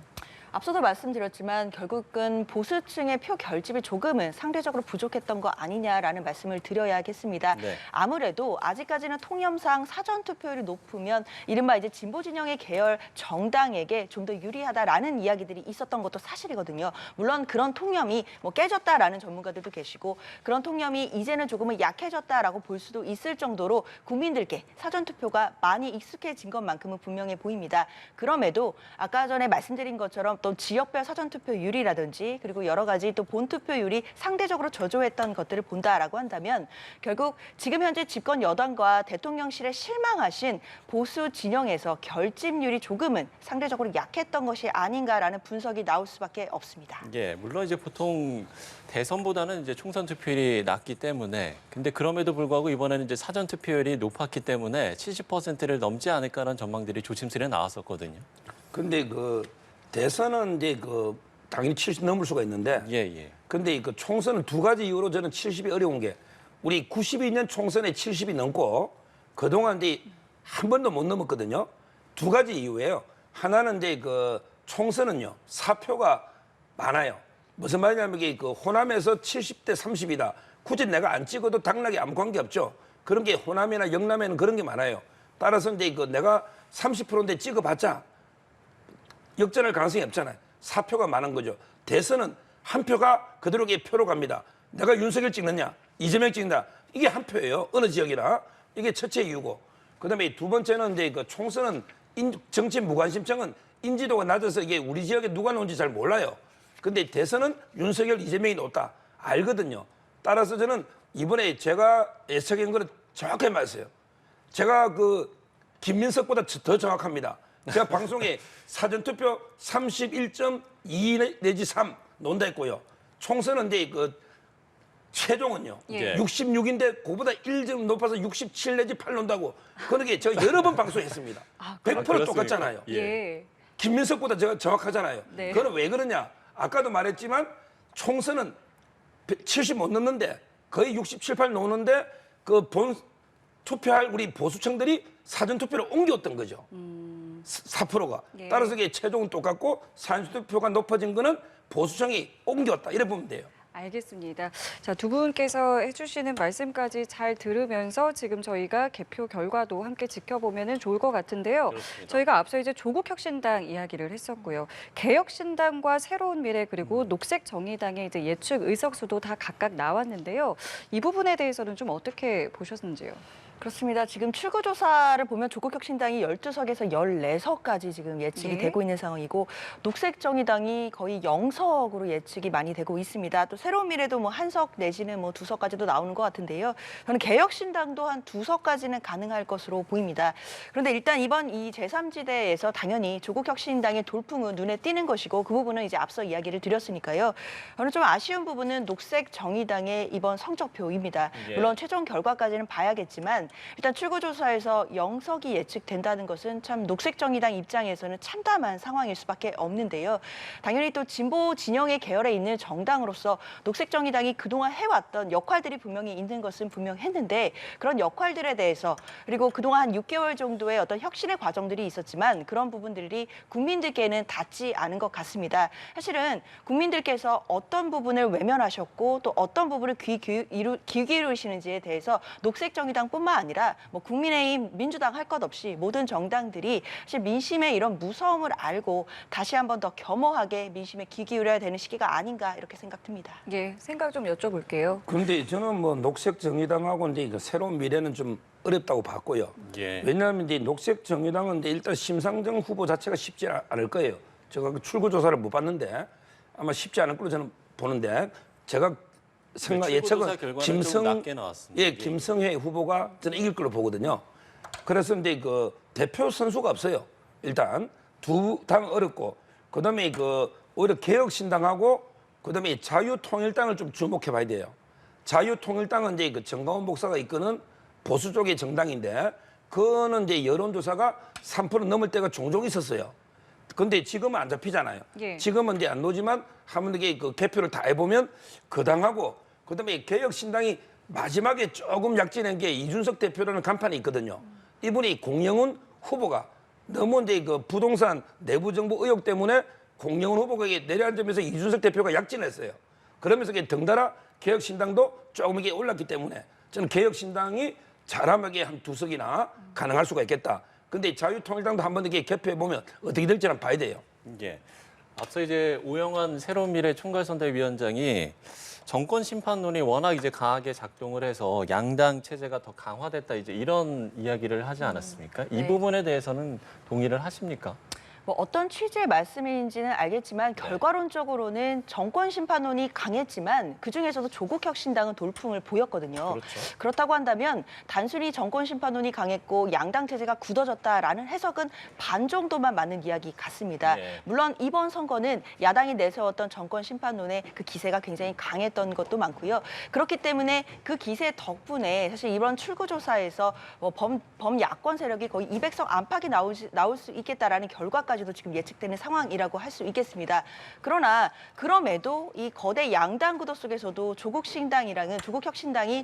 앞서도 말씀드렸지만 결국은 보수층의 표 결집이 조금은 상대적으로 부족했던 거 아니냐라는 말씀을 드려야겠습니다. 네. 아무래도 아직까지는 통념상 사전 투표율이 높으면 이른바 이제 진보 진영의 계열 정당에게 좀 더 유리하다라는 이야기들이 있었던 것도 사실이거든요. 물론 그런 통념이 뭐 깨졌다라는 전문가들도 계시고 그런 통념이 이제는 조금은 약해졌다라고 볼 수도 있을 정도로 국민들께 사전 투표가 많이 익숙해진 것만큼은 분명해 보입니다. 그럼에도 아까 전에 말씀드린 것처럼 또 지역별 사전 투표율이라든지 그리고 여러 가지 또 본 투표율이 상대적으로 저조했던 것들을 본다라고 한다면 결국 지금 현재 집권 여당과 대통령실에 실망하신 보수 진영에서 결집률이 조금은 상대적으로 약했던 것이 아닌가라는 분석이 나올 수밖에 없습니다. 예, 물론 이제 보통 대선보다는 이제 총선 투표율이 낮기 때문에 근데 그럼에도 불구하고 이번에는 이제 사전 투표율이 높았기 때문에 70%를 넘지 않을까라는 전망들이 조심스레 나왔었거든요. 근데 그 대선은 이제 그 당연히 70 넘을 수가 있는데 예, 예. 근데 그 총선은 두 가지 이유로 저는 70이 어려운 게 우리 92년 총선에 70이 넘고 그동안 이제 한 번도 못 넘었거든요. 두 가지 이유예요. 하나는 이제 그 총선은요 사표가 많아요. 무슨 말이냐면 이게 그 호남에서 70대 30이다. 굳이 내가 안 찍어도 당락이 아무 관계 없죠. 그런 게 호남이나 영남에는 그런 게 많아요. 따라서 이제 그 내가 30%인데 찍어봤자 역전할 가능성이 없잖아요. 사표가 많은 거죠. 대선은 한 표가 그대로의 표로 갑니다. 내가 윤석열 찍느냐, 이재명 찍는다. 이게 한 표예요. 어느 지역이나. 이게 첫째 이유고. 그다음에 두 번째는 이제 그 총선은 정치 무관심증은 인지도가 낮아서 이게 우리 지역에 누가 나온지 잘 몰라요. 근데 대선은 윤석열, 이재명이 높다. 알거든요. 따라서 저는 이번에 제가 예측한 거는 정확하게 말했어요. 제가 그 김민석보다 더 정확합니다. 제가 방송에 사전투표 31.2 내지 3 논다 했고요. 총선은 이제 그 최종은요. 예. 66인데 그보다 1점 높아서 67 내지 8 논다고. 그러게 제가 여러 번 방송했습니다. 100% 그렇습니까? 똑같잖아요. 예. 김민석보다 제가 정확하잖아요. 네. 그건 왜 그러냐? 아까도 말했지만 총선은 70 못 넘는데 거의 67, 8 노는데 그 본 투표할 우리 보수층들이 사전 투표를 옮겼던 거죠. 4%가. 예. 따라서 이게 최종은 똑같고 사전 투표가 높아진 거는 보수층이 옮겼다. 이래 보면 돼요. 알겠습니다. 자, 두 분께서 해주시는 말씀까지 잘 들으면서 지금 저희가 개표 결과도 함께 지켜보면 좋을 것 같은데요. 그렇습니다. 저희가 앞서 이제 조국혁신당 이야기를 했었고요. 개혁신당과 새로운 미래 그리고 녹색정의당의 이제 예측 의석수도 다 각각 나왔는데요. 이 부분에 대해서는 좀 어떻게 보셨는지요? 그렇습니다. 지금 출구조사를 보면 조국혁신당이 12석에서 14석까지 지금 예측이 네. 되고 있는 상황이고 녹색정의당이 거의 0석으로 예측이 많이 되고 있습니다. 또 새로운 미래도 뭐 1석 내지는 뭐 2석까지도 나오는 것 같은데요. 저는 개혁신당도 한 2석까지는 가능할 것으로 보입니다. 그런데 일단 이번 이 제3지대에서 당연히 조국혁신당의 돌풍은 눈에 띄는 것이고 그 부분은 이제 앞서 이야기를 드렸으니까요. 저는 좀 아쉬운 부분은 녹색정의당의 이번 성적표입니다. 예. 물론 최종 결과까지는 봐야겠지만 일단 출구조사에서 0석이 예측된다는 것은 참 녹색정의당 입장에서는 참담한 상황일 수밖에 없는데요. 당연히 또 진보 진영의 계열에 있는 정당으로서 녹색정의당이 그동안 해왔던 역할들이 분명히 있는 것은 분명했는데 그런 역할들에 대해서 그리고 그동안 한 6개월 정도의 어떤 혁신의 과정들이 있었지만 그런 부분들이 국민들께는 닿지 않은 것 같습니다. 사실은 국민들께서 어떤 부분을 외면하셨고 또 어떤 부분을 귀 기울이시는지에 대해서 녹색정의당뿐만 아니라 뭐 국민의힘, 민주당 할 것 없이 모든 정당들이 사실 민심의 이런 무서움을 알고 다시 한번 더 겸허하게 민심에 귀 기울여야 되는 시기가 아닌가 이렇게 생각됩니다. 예, 생각 좀 여쭤볼게요. 그런데 저는 뭐 녹색정의당하고 이제 그 새로운 미래는 좀 어렵다고 봤고요. 예. 왜냐하면 이제 녹색정의당은 이제 일단 심상정 후보 자체가 쉽지 않을 거예요. 제가 그 출구조사를 못 봤는데 아마 쉽지 않을 걸로 저는 보는데 제가 출구조사 예측은 결과는 좀 낮게 나왔습니다. 예, 김성회 후보가 저는 이길 걸로 보거든요. 그래서 이제 그 대표 선수가 없어요. 일단 두 당 어렵고 그다음에 그 오히려 개혁신당하고 그다음에 자유통일당을 좀 주목해 봐야 돼요. 자유통일당은 이제 그 정가원 목사가 이끄는 보수 쪽의 정당인데 그거는 이제 여론조사가 3% 넘을 때가 종종 있었어요. 근데 지금은 안 잡히잖아요. 예. 지금은 이제 안 나오지만 한번 이게 그 개표를 다 해보면 그 당하고 그다음에 개혁신당이 마지막에 조금 약진한 게 이준석 대표라는 간판이 있거든요. 이분이 공영훈 후보가 너무 이제 그 부동산 내부 정보 의혹 때문에 공영훈 후보가 내려앉으면서 이준석 대표가 약진했어요. 그러면서 덩달아 개혁신당도 조금 이게 올랐기 때문에 저는 개혁신당이 잘하면 한 2석이나 가능할 수가 있겠다. 근데 자유통일당도 한번 이렇게 개표해 보면 어떻게 될지는 봐야 돼요. 예. 앞서 이제 오영환 새로운 미래 총괄선대위원장이 정권 심판론이 워낙 이제 강하게 작동을 해서 양당 체제가 더 강화됐다 이제 이런 이야기를 하지 않았습니까? 이 네. 부분에 대해서는 동의를 하십니까? 뭐 어떤 취지의 말씀인지는 알겠지만 결과론적으로는 정권 심판론이 강했지만 그중에서도 조국혁신당은 돌풍을 보였거든요. 그렇죠. 그렇다고 한다면 단순히 정권 심판론이 강했고 양당 체제가 굳어졌다라는 해석은 반 정도만 맞는 이야기 같습니다. 네. 물론 이번 선거는 야당이 내세웠던 정권 심판론의 그 기세가 굉장히 강했던 것도 많고요. 그렇기 때문에 그 기세 덕분에 사실 이번 출구조사에서 뭐 범야권 세력이 거의 200석 안팎이 나올 수 있겠다라는 결과까지도 지금 예측되는 상황이라고 할 수 있겠습니다. 그러나 그럼에도 이 거대 양당 구도 속에서도 조국혁신당이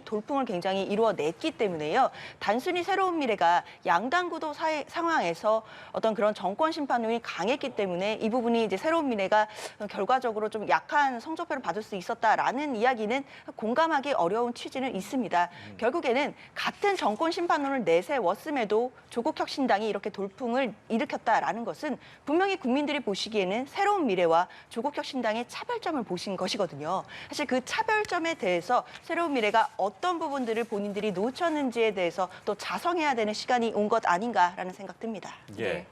돌풍을 굉장히 이루어냈기 때문에요. 단순히 새로운 미래가 양당 구도 상황에서 어떤 그런 정권 심판론이 강했기 때문에 이 부분이 이제 새로운 미래가 결과적으로 좀 약한 성적표를 받을 수 있었다라는 이야기는 공감하기 어려운 취지는 있습니다. 결국에는 같은 정권 심판론을 내세웠음에도 조국혁신당이 이렇게 돌풍을 일으켰다라는 것은 분명히 국민들이 보시기에는 새로운 미래와 조국혁신당의 차별점을 보신 것이거든요. 사실 그 차별점에 대해서 새로운 미래가 어떤 부분들을 본인들이 놓쳤는지에 대해서 또 자성해야 되는 시간이 온 것 아닌가라는 생각 듭니다. 예.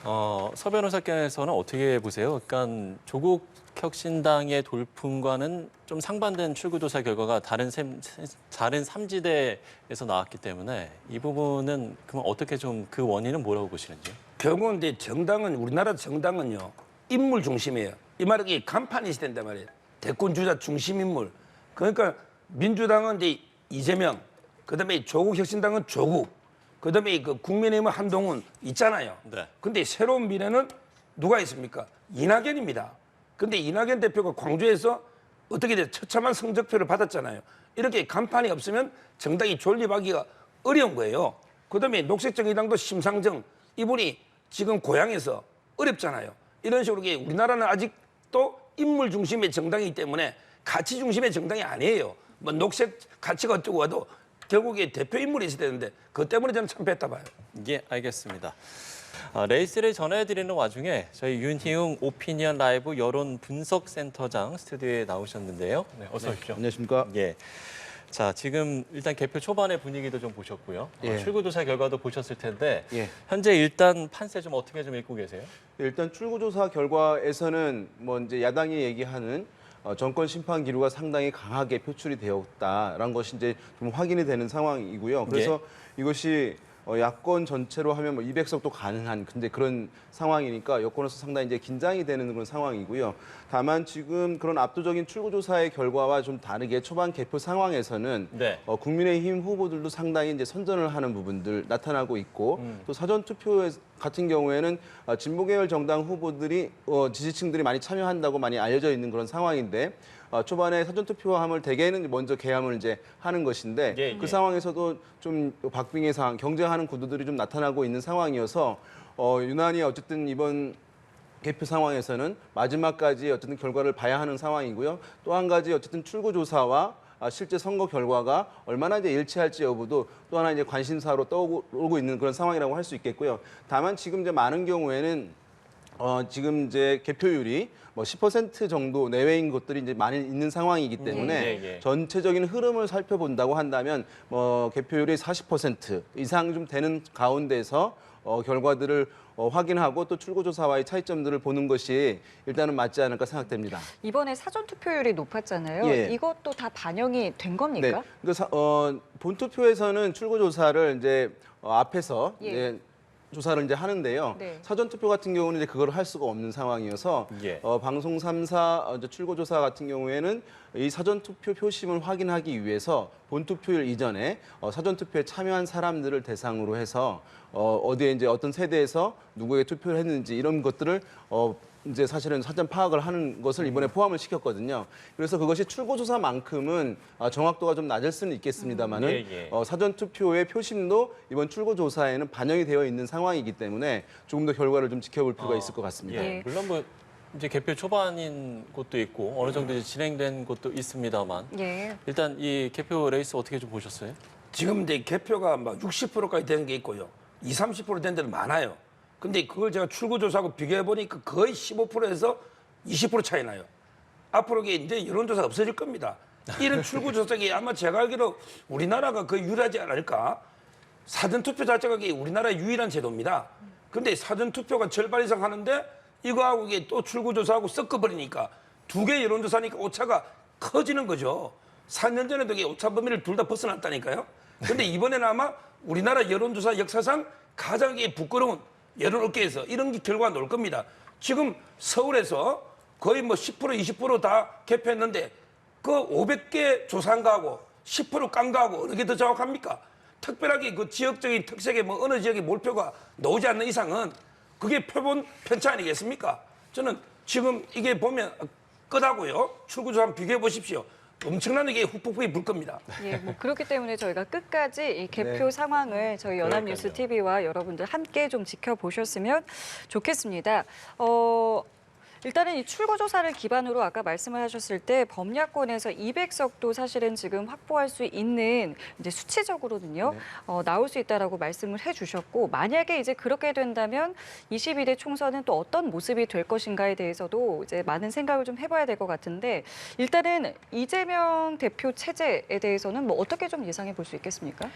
서 변호사께서는 어떻게 보세요? 그러니까 조국 혁신당의 돌풍과는 좀 상반된 출구조사 결과가 다른 삼지대에서 나왔기 때문에 이 부분은 그럼 어떻게 좀 그 원인은 뭐라고 보시는지요? 결국은 이제 정당은 우리나라 정당은요 인물 중심이에요. 이 말이 간판이 된단 말이에요. 대권 주자 중심 인물. 그러니까 민주당은 이제 이재명, 그다음에 조국혁신당은 조국, 그다음에 그 국민의힘은 한동훈 있잖아요. 네. 근데 새로운 미래는 누가 있습니까? 이낙연입니다. 근데 이낙연 대표가 광주에서 어떻게 돼? 처참한 성적표를 받았잖아요. 이렇게 간판이 없으면 정당이 존립하기가 어려운 거예요. 그다음에 녹색정의당도 심상정 이분이 지금 고향에서 어렵잖아요. 이런 식으로 우리나라는 아직도 인물 중심의 정당이기 때문에 가치 중심의 정당이 아니에요. 뭐 녹색 가치가 어쩌고 와도 결국에 대표 인물이 있어야 되는데 그것 때문에 저는 참패했다 봐요. 예, 알겠습니다. 레이스를 전해드리는 와중에 저희 윤희웅 오피니언 라이브 여론 분석센터장 스튜디오에 나오셨는데요. 네, 어서 오십시오. 안녕하십니까? 예. 자, 지금 일단 개표 초반의 분위기도 좀 보셨고요. 예. 출구조사 결과도 보셨을 텐데 예. 현재 일단 판세 좀 어떻게 좀 읽고 계세요? 일단 출구조사 결과에서는 뭐 이제 야당이 얘기하는 정권 심판 기류가 상당히 강하게 표출이 되었다라는 것이 이제 좀 확인이 되는 상황이고요. 그래서 이것이 야권 전체로 하면 뭐 200석도 가능한 근데 그런 상황이니까 여권에서 상당히 이제 긴장이 되는 그런 상황이고요. 다만 지금 그런 압도적인 출구조사의 결과와 좀 다르게 초반 개표 상황에서는 네. 국민의힘 후보들도 상당히 이제 선전을 하는 부분들 나타나고 있고 또 사전 투표 같은 경우에는 진보계열 정당 후보들이 지지층들이 많이 참여한다고 많이 알려져 있는 그런 상황인데. 초반에 사전투표함을 대개는 먼저 개함을 이제 하는 것인데 예, 그 예. 상황에서도 좀 박빙의 상황, 경쟁하는 구도들이 좀 나타나고 있는 상황이어서 유난히 어쨌든 이번 개표 상황에서는 마지막까지 어쨌든 결과를 봐야 하는 상황이고요. 또 한 가지 어쨌든 출구조사와 실제 선거 결과가 얼마나 이제 일치할지 여부도 또 하나 이제 관심사로 떠오르고 있는 그런 상황이라고 할 수 있겠고요. 다만 지금 이제 많은 경우에는 지금 이제 개표율이 뭐 10% 정도 내외인 것들이 이제 많이 있는 상황이기 때문에 예. 전체적인 흐름을 살펴본다고 한다면 뭐 개표율이 40% 이상 좀 되는 가운데서 결과들을 확인하고 또 출구조사와의 차이점들을 보는 것이 일단은 맞지 않을까 생각됩니다. 이번에 사전 투표율이 높았잖아요. 예. 이것도 다 반영이 된 겁니까? 네. 그러니까 본투표에서는 출구조사를 이제 앞에서 예. 이제 조사를 이제 하는데요. 네. 사전 투표 같은 경우는 이제 그걸 할 수가 없는 상황이어서 예. 방송 3사 출구조사 같은 경우에는 이 사전 투표 표심을 확인하기 위해서 본 투표일 이전에 사전 투표에 참여한 사람들을 대상으로 해서 어디에 이제 어떤 세대에서 누구에게 투표를 했는지 이런 것들을 이제 사실은 사전 파악을 하는 것을 이번에 포함을 시켰거든요. 그래서 그것이 출구조사만큼은 정확도가 좀 낮을 수는 있겠습니다만은 예. 사전 투표의 표심도 이번 출구조사에는 반영이 되어 있는 상황이기 때문에 조금 더 결과를 좀 지켜볼 필요가 있을 것 같습니다. 예. 예. 물론 뭐 이제 개표 초반인 곳도 있고 어느 정도 이제 진행된 곳도 있습니다만 예. 일단 이 개표 레이스 어떻게 좀 보셨어요? 지금 이제 개표가 막 60%까지 되는 게 있고요. 20, 30% 된 데도 많아요. 근데 그걸 제가 출구조사하고 비교해 보니까 거의 15%에서 20% 차이 나요. 앞으로 이제 여론조사가 없어질 겁니다. 이런 출구조사기 아마 제가 알기로 우리나라가 거의 유일하지 않을까. 사전투표 자체가 우리나라의 유일한 제도입니다. 근데 사전투표가 절반 이상 하는데 이거하고 이게 또 출구조사하고 섞어버리니까 두 개 여론조사니까 오차가 커지는 거죠. 4년 전에도 이게 오차 범위를 둘 다 벗어났다니까요. 근데 이번에는 아마 우리나라 여론조사 역사상 가장 부끄러운 여론업계에서 이런 결과가 나올 겁니다. 지금 서울에서 거의 뭐 10% 20%다 개표했는데 그 500개 조사한 거하고 10%깐 거하고 어느 게 더 정확합니까? 특별하게 그 지역적인 특색의 뭐 어느 지역의 몰표가 나오지 않는 이상은 그게 표본 편차 아니겠습니까? 저는 지금 이게 보면 끝하고요. 출구조사 한번 비교해 보십시오. 엄청난 이게 후폭풍이 불 겁니다. 예, 뭐 그렇기 때문에 저희가 끝까지 이 개표 상황을 저희 연합뉴스 TV와 여러분들 함께 좀 지켜보셨으면 좋겠습니다. 일단은 이 출구조사를 기반으로 아까 말씀을 하셨을 때 범야권에서 200석도 사실은 지금 확보할 수 있는 이제 수치적으로는요 나올 수 있다라고 말씀을 해주셨고 만약에 이제 그렇게 된다면 22대 총선은 또 어떤 모습이 될 것인가에 대해서도 이제 많은 생각을 좀 해봐야 될 것 같은데 일단은 이재명 대표 체제에 대해서는 뭐 어떻게 좀 예상해 볼 수 있겠습니까?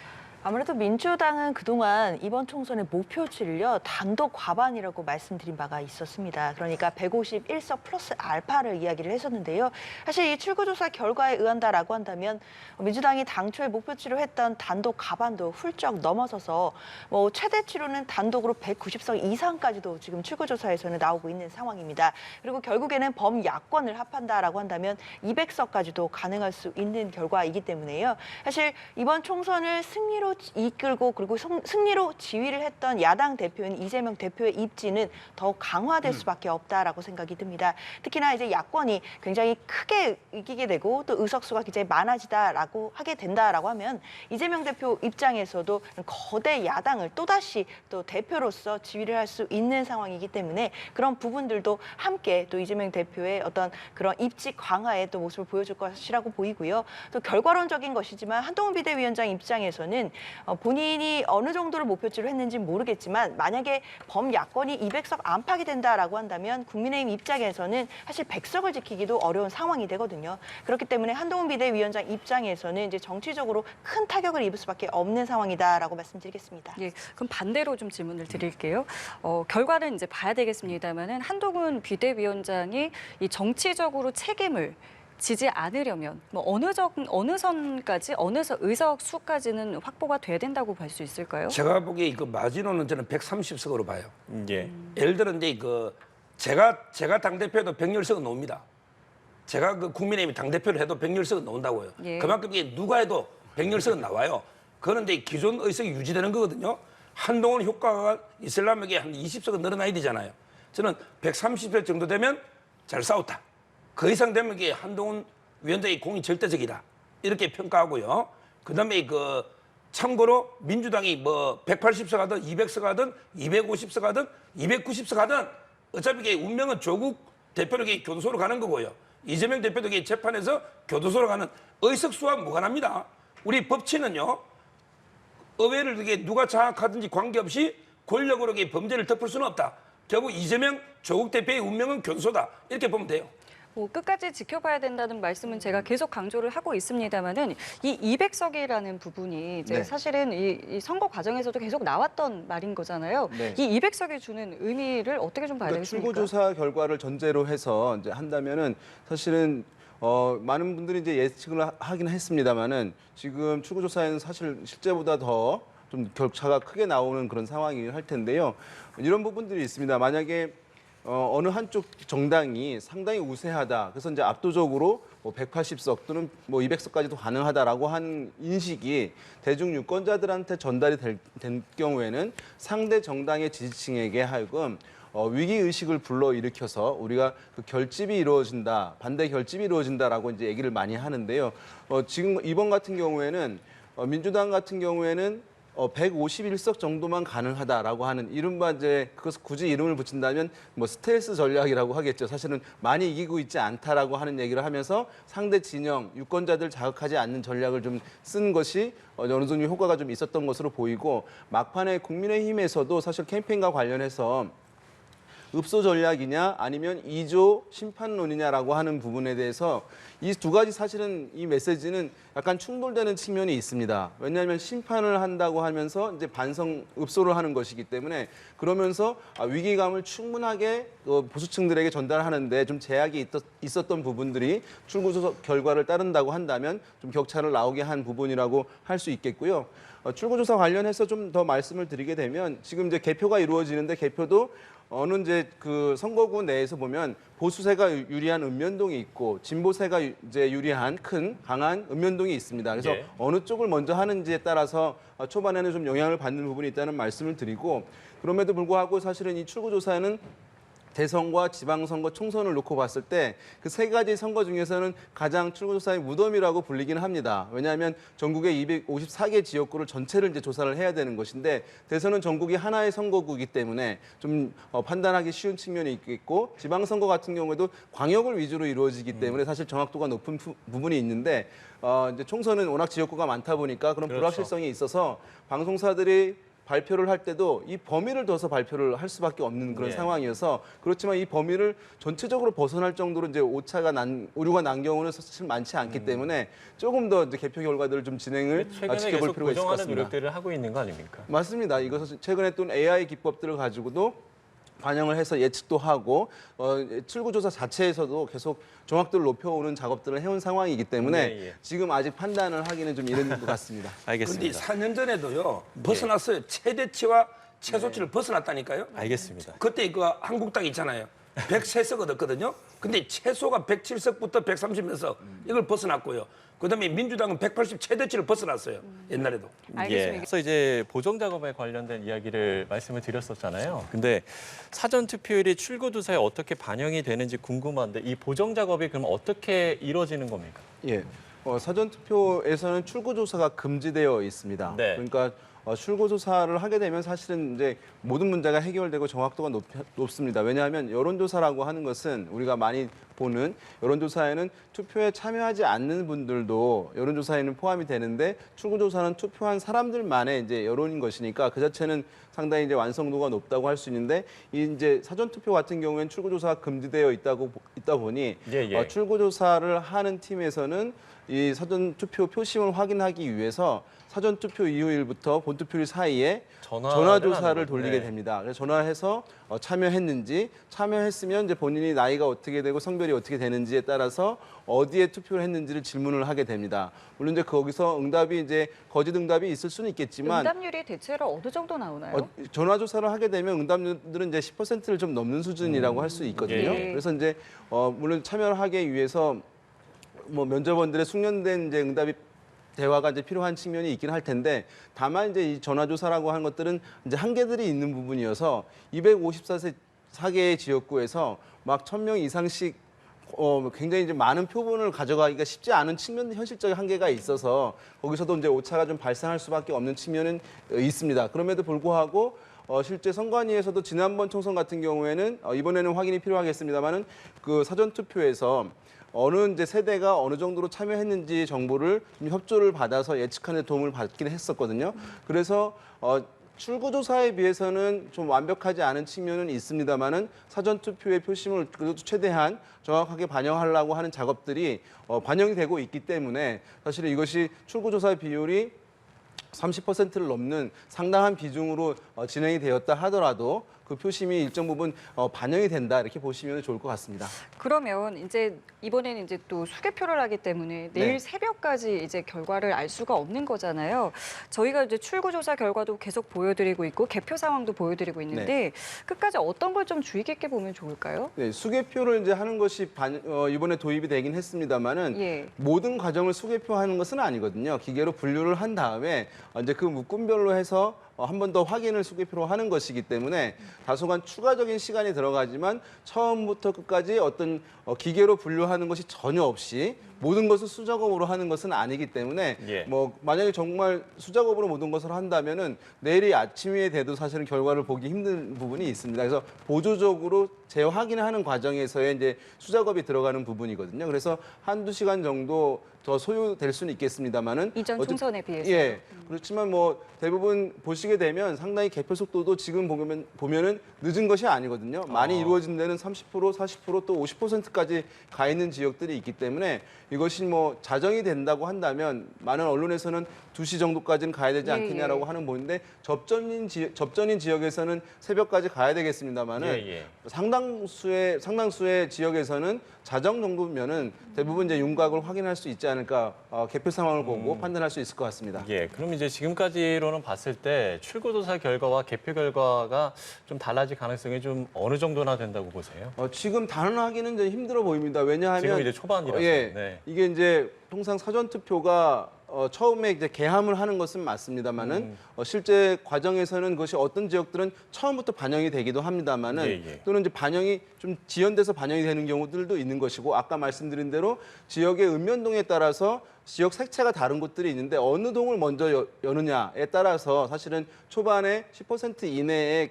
아무래도 민주당은 그동안 이번 총선의 목표치를요 단독 과반이라고 말씀드린 바가 있었습니다. 그러니까 151석 플러스 알파를 이야기를 했었는데요. 사실 이 출구조사 결과에 의한다라고 한다면 민주당이 당초에 목표치로 했던 단독 과반도 훌쩍 넘어서서 뭐 최대치로는 단독으로 190석 이상까지도 지금 출구조사에서는 나오고 있는 상황입니다. 그리고 결국에는 범야권을 합한다라고 한다면 200석까지도 가능할 수 있는 결과이기 때문에요. 사실 이번 총선을 승리로 이끌고 그리고 승리로 지휘를 했던 야당 대표인 이재명 대표의 입지는 더욱 강화될 수밖에 없다라고 생각이 듭니다. 특히나 이제 야권이 굉장히 크게 이기게 되고 또 의석수가 굉장히 많아지다라고 하게 된다라고 하면 이재명 대표 입장에서도 거대 야당을 또다시 또 대표로서 지휘를 할 수 있는 상황이기 때문에 그런 부분들도 함께 또 이재명 대표의 어떤 그런 입지 강화의 또 모습을 보여줄 것이라고 보이고요. 또 결과론적인 것이지만 한동훈 비대위원장 입장에서는 본인이 어느 정도를 목표치로 했는지는 모르겠지만 만약에 범야권이 200석 안팎이 된다라고 한다면 국민의힘 입장에서는 사실 100석을 지키기도 어려운 상황이 되거든요. 그렇기 때문에 한동훈 비대위원장 입장에서는 이제 정치적으로 큰 타격을 입을 수밖에 없는 상황이다라고 말씀드리겠습니다. 예, 그럼 반대로 좀 질문을 드릴게요. 결과는 이제 봐야 되겠습니다만은 한동훈 비대위원장이 이 정치적으로 책임을 지지 않으려면 뭐 어느 선까지 어느 의석 수까지는 확보가 돼야 된다고 볼 수 있을까요? 제가 보기에 그 마지노는 저는 130석으로 봐요. 예. 예를 들어 이제 제가 당대표도 110석은 나옵니다. 제가 그 국민의힘이 당대표를 해도 110석은 나온다고요. 예. 그만큼 이게 누가 해도 110석은 나와요. 그거는 이제 기존 의석이 유지되는 거거든요. 한동훈 효과가 있으려면 한 20석은 늘어나야 되잖아요. 저는 130석 정도 되면 잘 싸웠다. 그 이상 되면 이게 한동훈 위원장의 공이 절대적이다. 이렇게 평가하고요. 그다음에 참고로 민주당이 뭐 180석 하든 200석 하든 250석 하든 290석 하든 어차피 이게 운명은 조국 대표로 교도소로 가는 거고요. 이재명 대표도 재판에서 교도소로 가는 의석수와 무관합니다. 우리 법치는요. 의회를 누가 장악하든지 관계없이 권력으로 범죄를 덮을 수는 없다. 결국 이재명 조국 대표의 운명은 교도소다. 이렇게 보면 돼요. 뭐 끝까지 지켜봐야 된다는 말씀은 제가 계속 강조를 하고 있습니다만은 이 200석이라는 부분이 이제 네. 사실은 이 선거 과정에서도 계속 나왔던 말인 거잖아요. 네. 이 200석이 주는 의미를 어떻게 좀 봐야 그러니까 되겠습니까? 출구조사 결과를 전제로 해서 이제 한다면은 사실은 많은 분들이 이제 예측을 하긴 했습니다만은 지금 출구조사에는 사실 실제보다 더 좀 격차가 크게 나오는 그런 상황이 할 텐데요. 이런 부분들이 있습니다. 만약에 어느 한쪽 정당이 상당히 우세하다. 그래서 이제 압도적으로 뭐 180석 또는 뭐 200석까지도 가능하다라고 하는 인식이 대중 유권자들한테 전달이 된 경우에는 상대 정당의 지지층에게 하여금 위기 의식을 불러일으켜서 우리가 그 결집이 이루어진다, 반대 결집이 이루어진다라고 이제 얘기를 많이 하는데요. 지금 이번 같은 경우에는 민주당 같은 경우에는 151석 정도만 가능하다라고 하는 이른바 이제 그것을 굳이 이름을 붙인다면 뭐 스텔스 전략이라고 하겠죠. 사실은 많이 이기고 있지 않다라고 하는 얘기를 하면서 상대 진영 유권자들 자극하지 않는 전략을 좀 쓴 것이 어느 정도 효과가 좀 있었던 것으로 보이고 막판에 국민의힘에서도 사실 캠페인과 관련해서 읍소 전략이냐 아니면 2조 심판론이냐라고 하는 부분에 대해서 이 두 가지 사실은 이 메시지는 약간 충돌되는 측면이 있습니다. 왜냐하면 심판을 한다고 하면서 이제 반성 읍소를 하는 것이기 때문에 그러면서 위기감을 충분하게 보수층들에게 전달하는데 좀 제약이 있었던 부분들이 출구조사 결과를 따른다고 한다면 좀 격차를 나오게 한 부분이라고 할 수 있겠고요. 출구조사 관련해서 좀 더 말씀을 드리게 되면 지금 이제 개표가 이루어지는데 개표도 어느 이제 그 선거구 내에서 보면 보수세가 유리한 읍면동이 있고 진보세가 이제 유리한 강한 읍면동이 있습니다. 그래서 예. 어느 쪽을 먼저 하는지에 따라서 초반에는 좀 영향을 받는 부분이 있다는 말씀을 드리고 그럼에도 불구하고 사실은 이 출구조사는 대선과 지방선거 총선을 놓고 봤을 때 그 세 가지 선거 중에서는 가장 출구조사의 무덤이라고 불리기는 합니다. 왜냐하면 전국의 254개 지역구를 전체를 이제 조사를 해야 되는 것인데 대선은 전국이 하나의 선거구이기 때문에 좀 판단하기 쉬운 측면이 있겠고 지방선거 같은 경우에도 광역을 위주로 이루어지기 때문에 사실 정확도가 높은 부분이 있는데 이제 총선은 워낙 지역구가 많다 보니까 그런 그렇죠. 불확실성이 있어서 방송사들이 발표를 할 때도 이 범위를 둬서 발표를 할 수밖에 없는 그런 예. 상황이어서 그렇지만 이 범위를 전체적으로 벗어날 정도로 이제 오류가 난 경우는 사실 많지 않기 때문에 조금 더 이제 개표 결과들을 좀 진행을 최근에 지켜볼 계속 필요가 있을 것 고정하는 같습니다. 노력들을 하고 있는 거 아닙니까? 맞습니다. 이것은 최근에 또 AI 기법들을 가지고도 반영을 해서 예측도 하고 출구조사 자체에서도 계속 정확도를 높여오는 작업들을 해온 상황이기 때문에 예. 지금 아직 판단을 하기는 좀 이른 것 같습니다. 근데 알겠습니다. 4년 전에도요 벗어났어요. 최대치와 최소치를 벗어났다니까요. 알겠습니다. 그때 그 한국당 있잖아요. 103석 얻었거든요. 근데 최소가 107석부터 130석 이걸 벗어났고요. 그다음에 민주당은 180 최대치를 벗어났어요. 옛날에도. 알겠습니다. 그래서 이제 보정 작업에 관련된 이야기를 말씀을 드렸었잖아요. 근데 사전 투표율이 출구조사에 어떻게 반영이 되는지 궁금한데 이 보정 작업이 그럼 어떻게 이루어지는 겁니까? 예. 사전 투표에서는 출구조사가 금지되어 있습니다. 네. 그러니까 출구조사를 하게 되면 사실은 이제 모든 문제가 해결되고 정확도가 높습니다. 왜냐하면 여론조사라고 하는 것은 우리가 많이 보는 여론조사에는 투표에 참여하지 않는 분들도 여론조사에는 포함이 되는데 출구조사는 투표한 사람들만의 이제 여론인 것이니까 그 자체는 상당히 이제 완성도가 높다고 할 수 있는데 이제 사전투표 같은 경우에는 출구조사가 금지되어 있다 보니 예. 출구조사를 하는 팀에서는 이 사전투표 표심을 확인하기 위해서 사전투표 이후일부터 본투표일 사이에 전화조사를 하는 돌리게 네. 됩니다. 그래서 전화해서 참여했으면 이제 본인이 나이가 어떻게 되고 성별이 어떻게 되는지에 따라서 어디에 투표를 했는지를 질문을 하게 됩니다. 물론 이제 거기서 응답이 이제 거짓 응답이 있을 수는 있겠지만 응답률이 대체로 어느 정도 나오나요? 전화조사를 하게 되면 응답률은 이제 10%를 좀 넘는 수준이라고 할 수 있거든요. 예. 그래서 이제 물론 참여를 하기 위해서 뭐 면접원들의 숙련된 이제 응답이 대화가 이제 필요한 측면이 있긴 할 텐데 다만 이제 이 전화조사라고 하는 것들은 이제 한계들이 있는 부분이어서 254개의 지역구에서 막 1,000명 이상씩 굉장히 이제 많은 표본을 가져가기가 쉽지 않은 측면 현실적인 한계가 있어서 거기서도 이제 오차가 좀 발생할 수밖에 없는 측면은 있습니다. 그럼에도 불구하고 실제 선관위에서도 지난번 총선 같은 경우에는 이번에는 확인이 필요하겠습니다만은 그 사전 투표에서 어느 이제 세대가 어느 정도로 참여했는지 정보를 좀 협조를 받아서 예측하는 데 도움을 받긴 했었거든요. 그래서 출구조사에 비해서는 좀 완벽하지 않은 측면은 있습니다만은 사전 투표의 표심을 그래도 최대한 정확하게 반영하려고 하는 작업들이 반영이 되고 있기 때문에 사실 이것이 출구조사 비율이 30%를 넘는 상당한 비중으로 진행이 되었다 하더라도 그 표심이 일정 부분 반영이 된다 이렇게 보시면 좋을 것 같습니다. 그러면 이제 이번에는 이제 또 수개표를 하기 때문에 내일 네. 새벽까지 이제 결과를 알 수가 없는 거잖아요. 저희가 이제 출구조사 결과도 계속 보여드리고 있고 개표 상황도 보여드리고 있는데 끝까지 어떤 걸 좀 주의 깊게 보면 좋을까요? 네, 수개표를 이제 하는 것이 이번에 도입이 되긴 했습니다만은 예. 모든 과정을 수개표하는 것은 아니거든요. 기계로 분류를 한 다음에 이제 그 묶음별로 해서 한 번 더 확인을 수개표로 하는 것이기 때문에 다소간 추가적인 시간이 들어가지만 처음부터 끝까지 어떤 기계로 분류하는 것이 전혀 없이 모든 것을 수작업으로 하는 것은 아니기 때문에 예. 뭐 만약에 정말 수작업으로 모든 것을 한다면은 내일이 아침이 돼도 사실은 결과를 보기 힘든 부분이 있습니다. 그래서 보조적으로 재확인하는 과정에서의 이제 수작업이 들어가는 부분이거든요. 그래서 한두 시간 정도 더 소요될 수는 있겠습니다만은 이전 총선에 비해서. 예. 그렇지만 뭐 대부분 보시게 되면 상당히 개표 속도도 지금 보면은 늦은 것이 아니거든요. 많이 이루어진 데는 30%, 40%, 또 50%까지 가 있는 지역들이 있기 때문에 이것이 뭐 자정이 된다고 한다면 많은 언론에서는 2시 정도까지는 가야 되지 예, 않겠냐라고 예. 하는 보는데 접전인 지역에서는 새벽까지 가야 되겠습니다만은 예. 상당수의 지역에서는 자정 정도면은 대부분 이제 윤곽을 확인할 수 있지 않을까 개표 상황을 보고 판단할 수 있을 것 같습니다. 예, 그럼 이제 지금까지로는 봤을 때 출구조사 결과와 개표 결과가 좀 달라질 가능성이 좀 어느 정도나 된다고 보세요? 지금 단언하기는 좀 힘들어 보입니다. 왜냐하면 지금 이제 초반이라서. 예, 네. 이게 이제 통상 사전 투표가 처음에 이제 개함을 하는 것은 맞습니다만은 실제 과정에서는 그것이 어떤 지역들은 처음부터 반영이 되기도 합니다만은 예. 또는 이제 반영이 좀 지연돼서 반영이 되는 경우들도 있는 것이고 아까 말씀드린 대로 지역의 읍면동에 따라서 지역 색채가 다른 곳들이 있는데 어느 동을 먼저 여느냐에 따라서 사실은 초반에 10% 이내의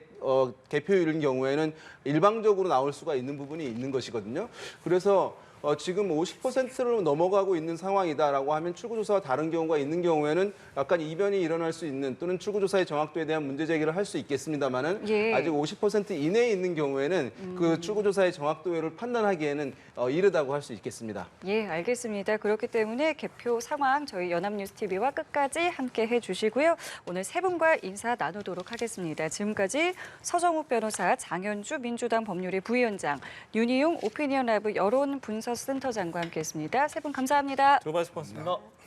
개표율인 경우에는 일방적으로 나올 수가 있는 부분이 있는 것이거든요. 그래서 지금 50%로 넘어가고 있는 상황이다라고 하면 출구조사와 다른 경우가 있는 경우에는 약간 이변이 일어날 수 있는 또는 출구조사의 정확도에 대한 문제 제기를 할 수 있겠습니다만은 예. 아직 50% 이내에 있는 경우에는 그 출구조사의 정확도를 판단하기에는 이르다고 할 수 있겠습니다. 예, 알겠습니다. 그렇기 때문에 개표 상황 저희 연합뉴스TV와 끝까지 함께 해주시고요. 오늘 세 분과 인사 나누도록 하겠습니다. 지금까지 서정욱 변호사, 장현주 민주당 법률위 부위원장, 윤희용 오피니언 라이브 여론 분석 센터장과 함께했습니다. 세 분 감사합니다. 두 분 수고하셨습니다.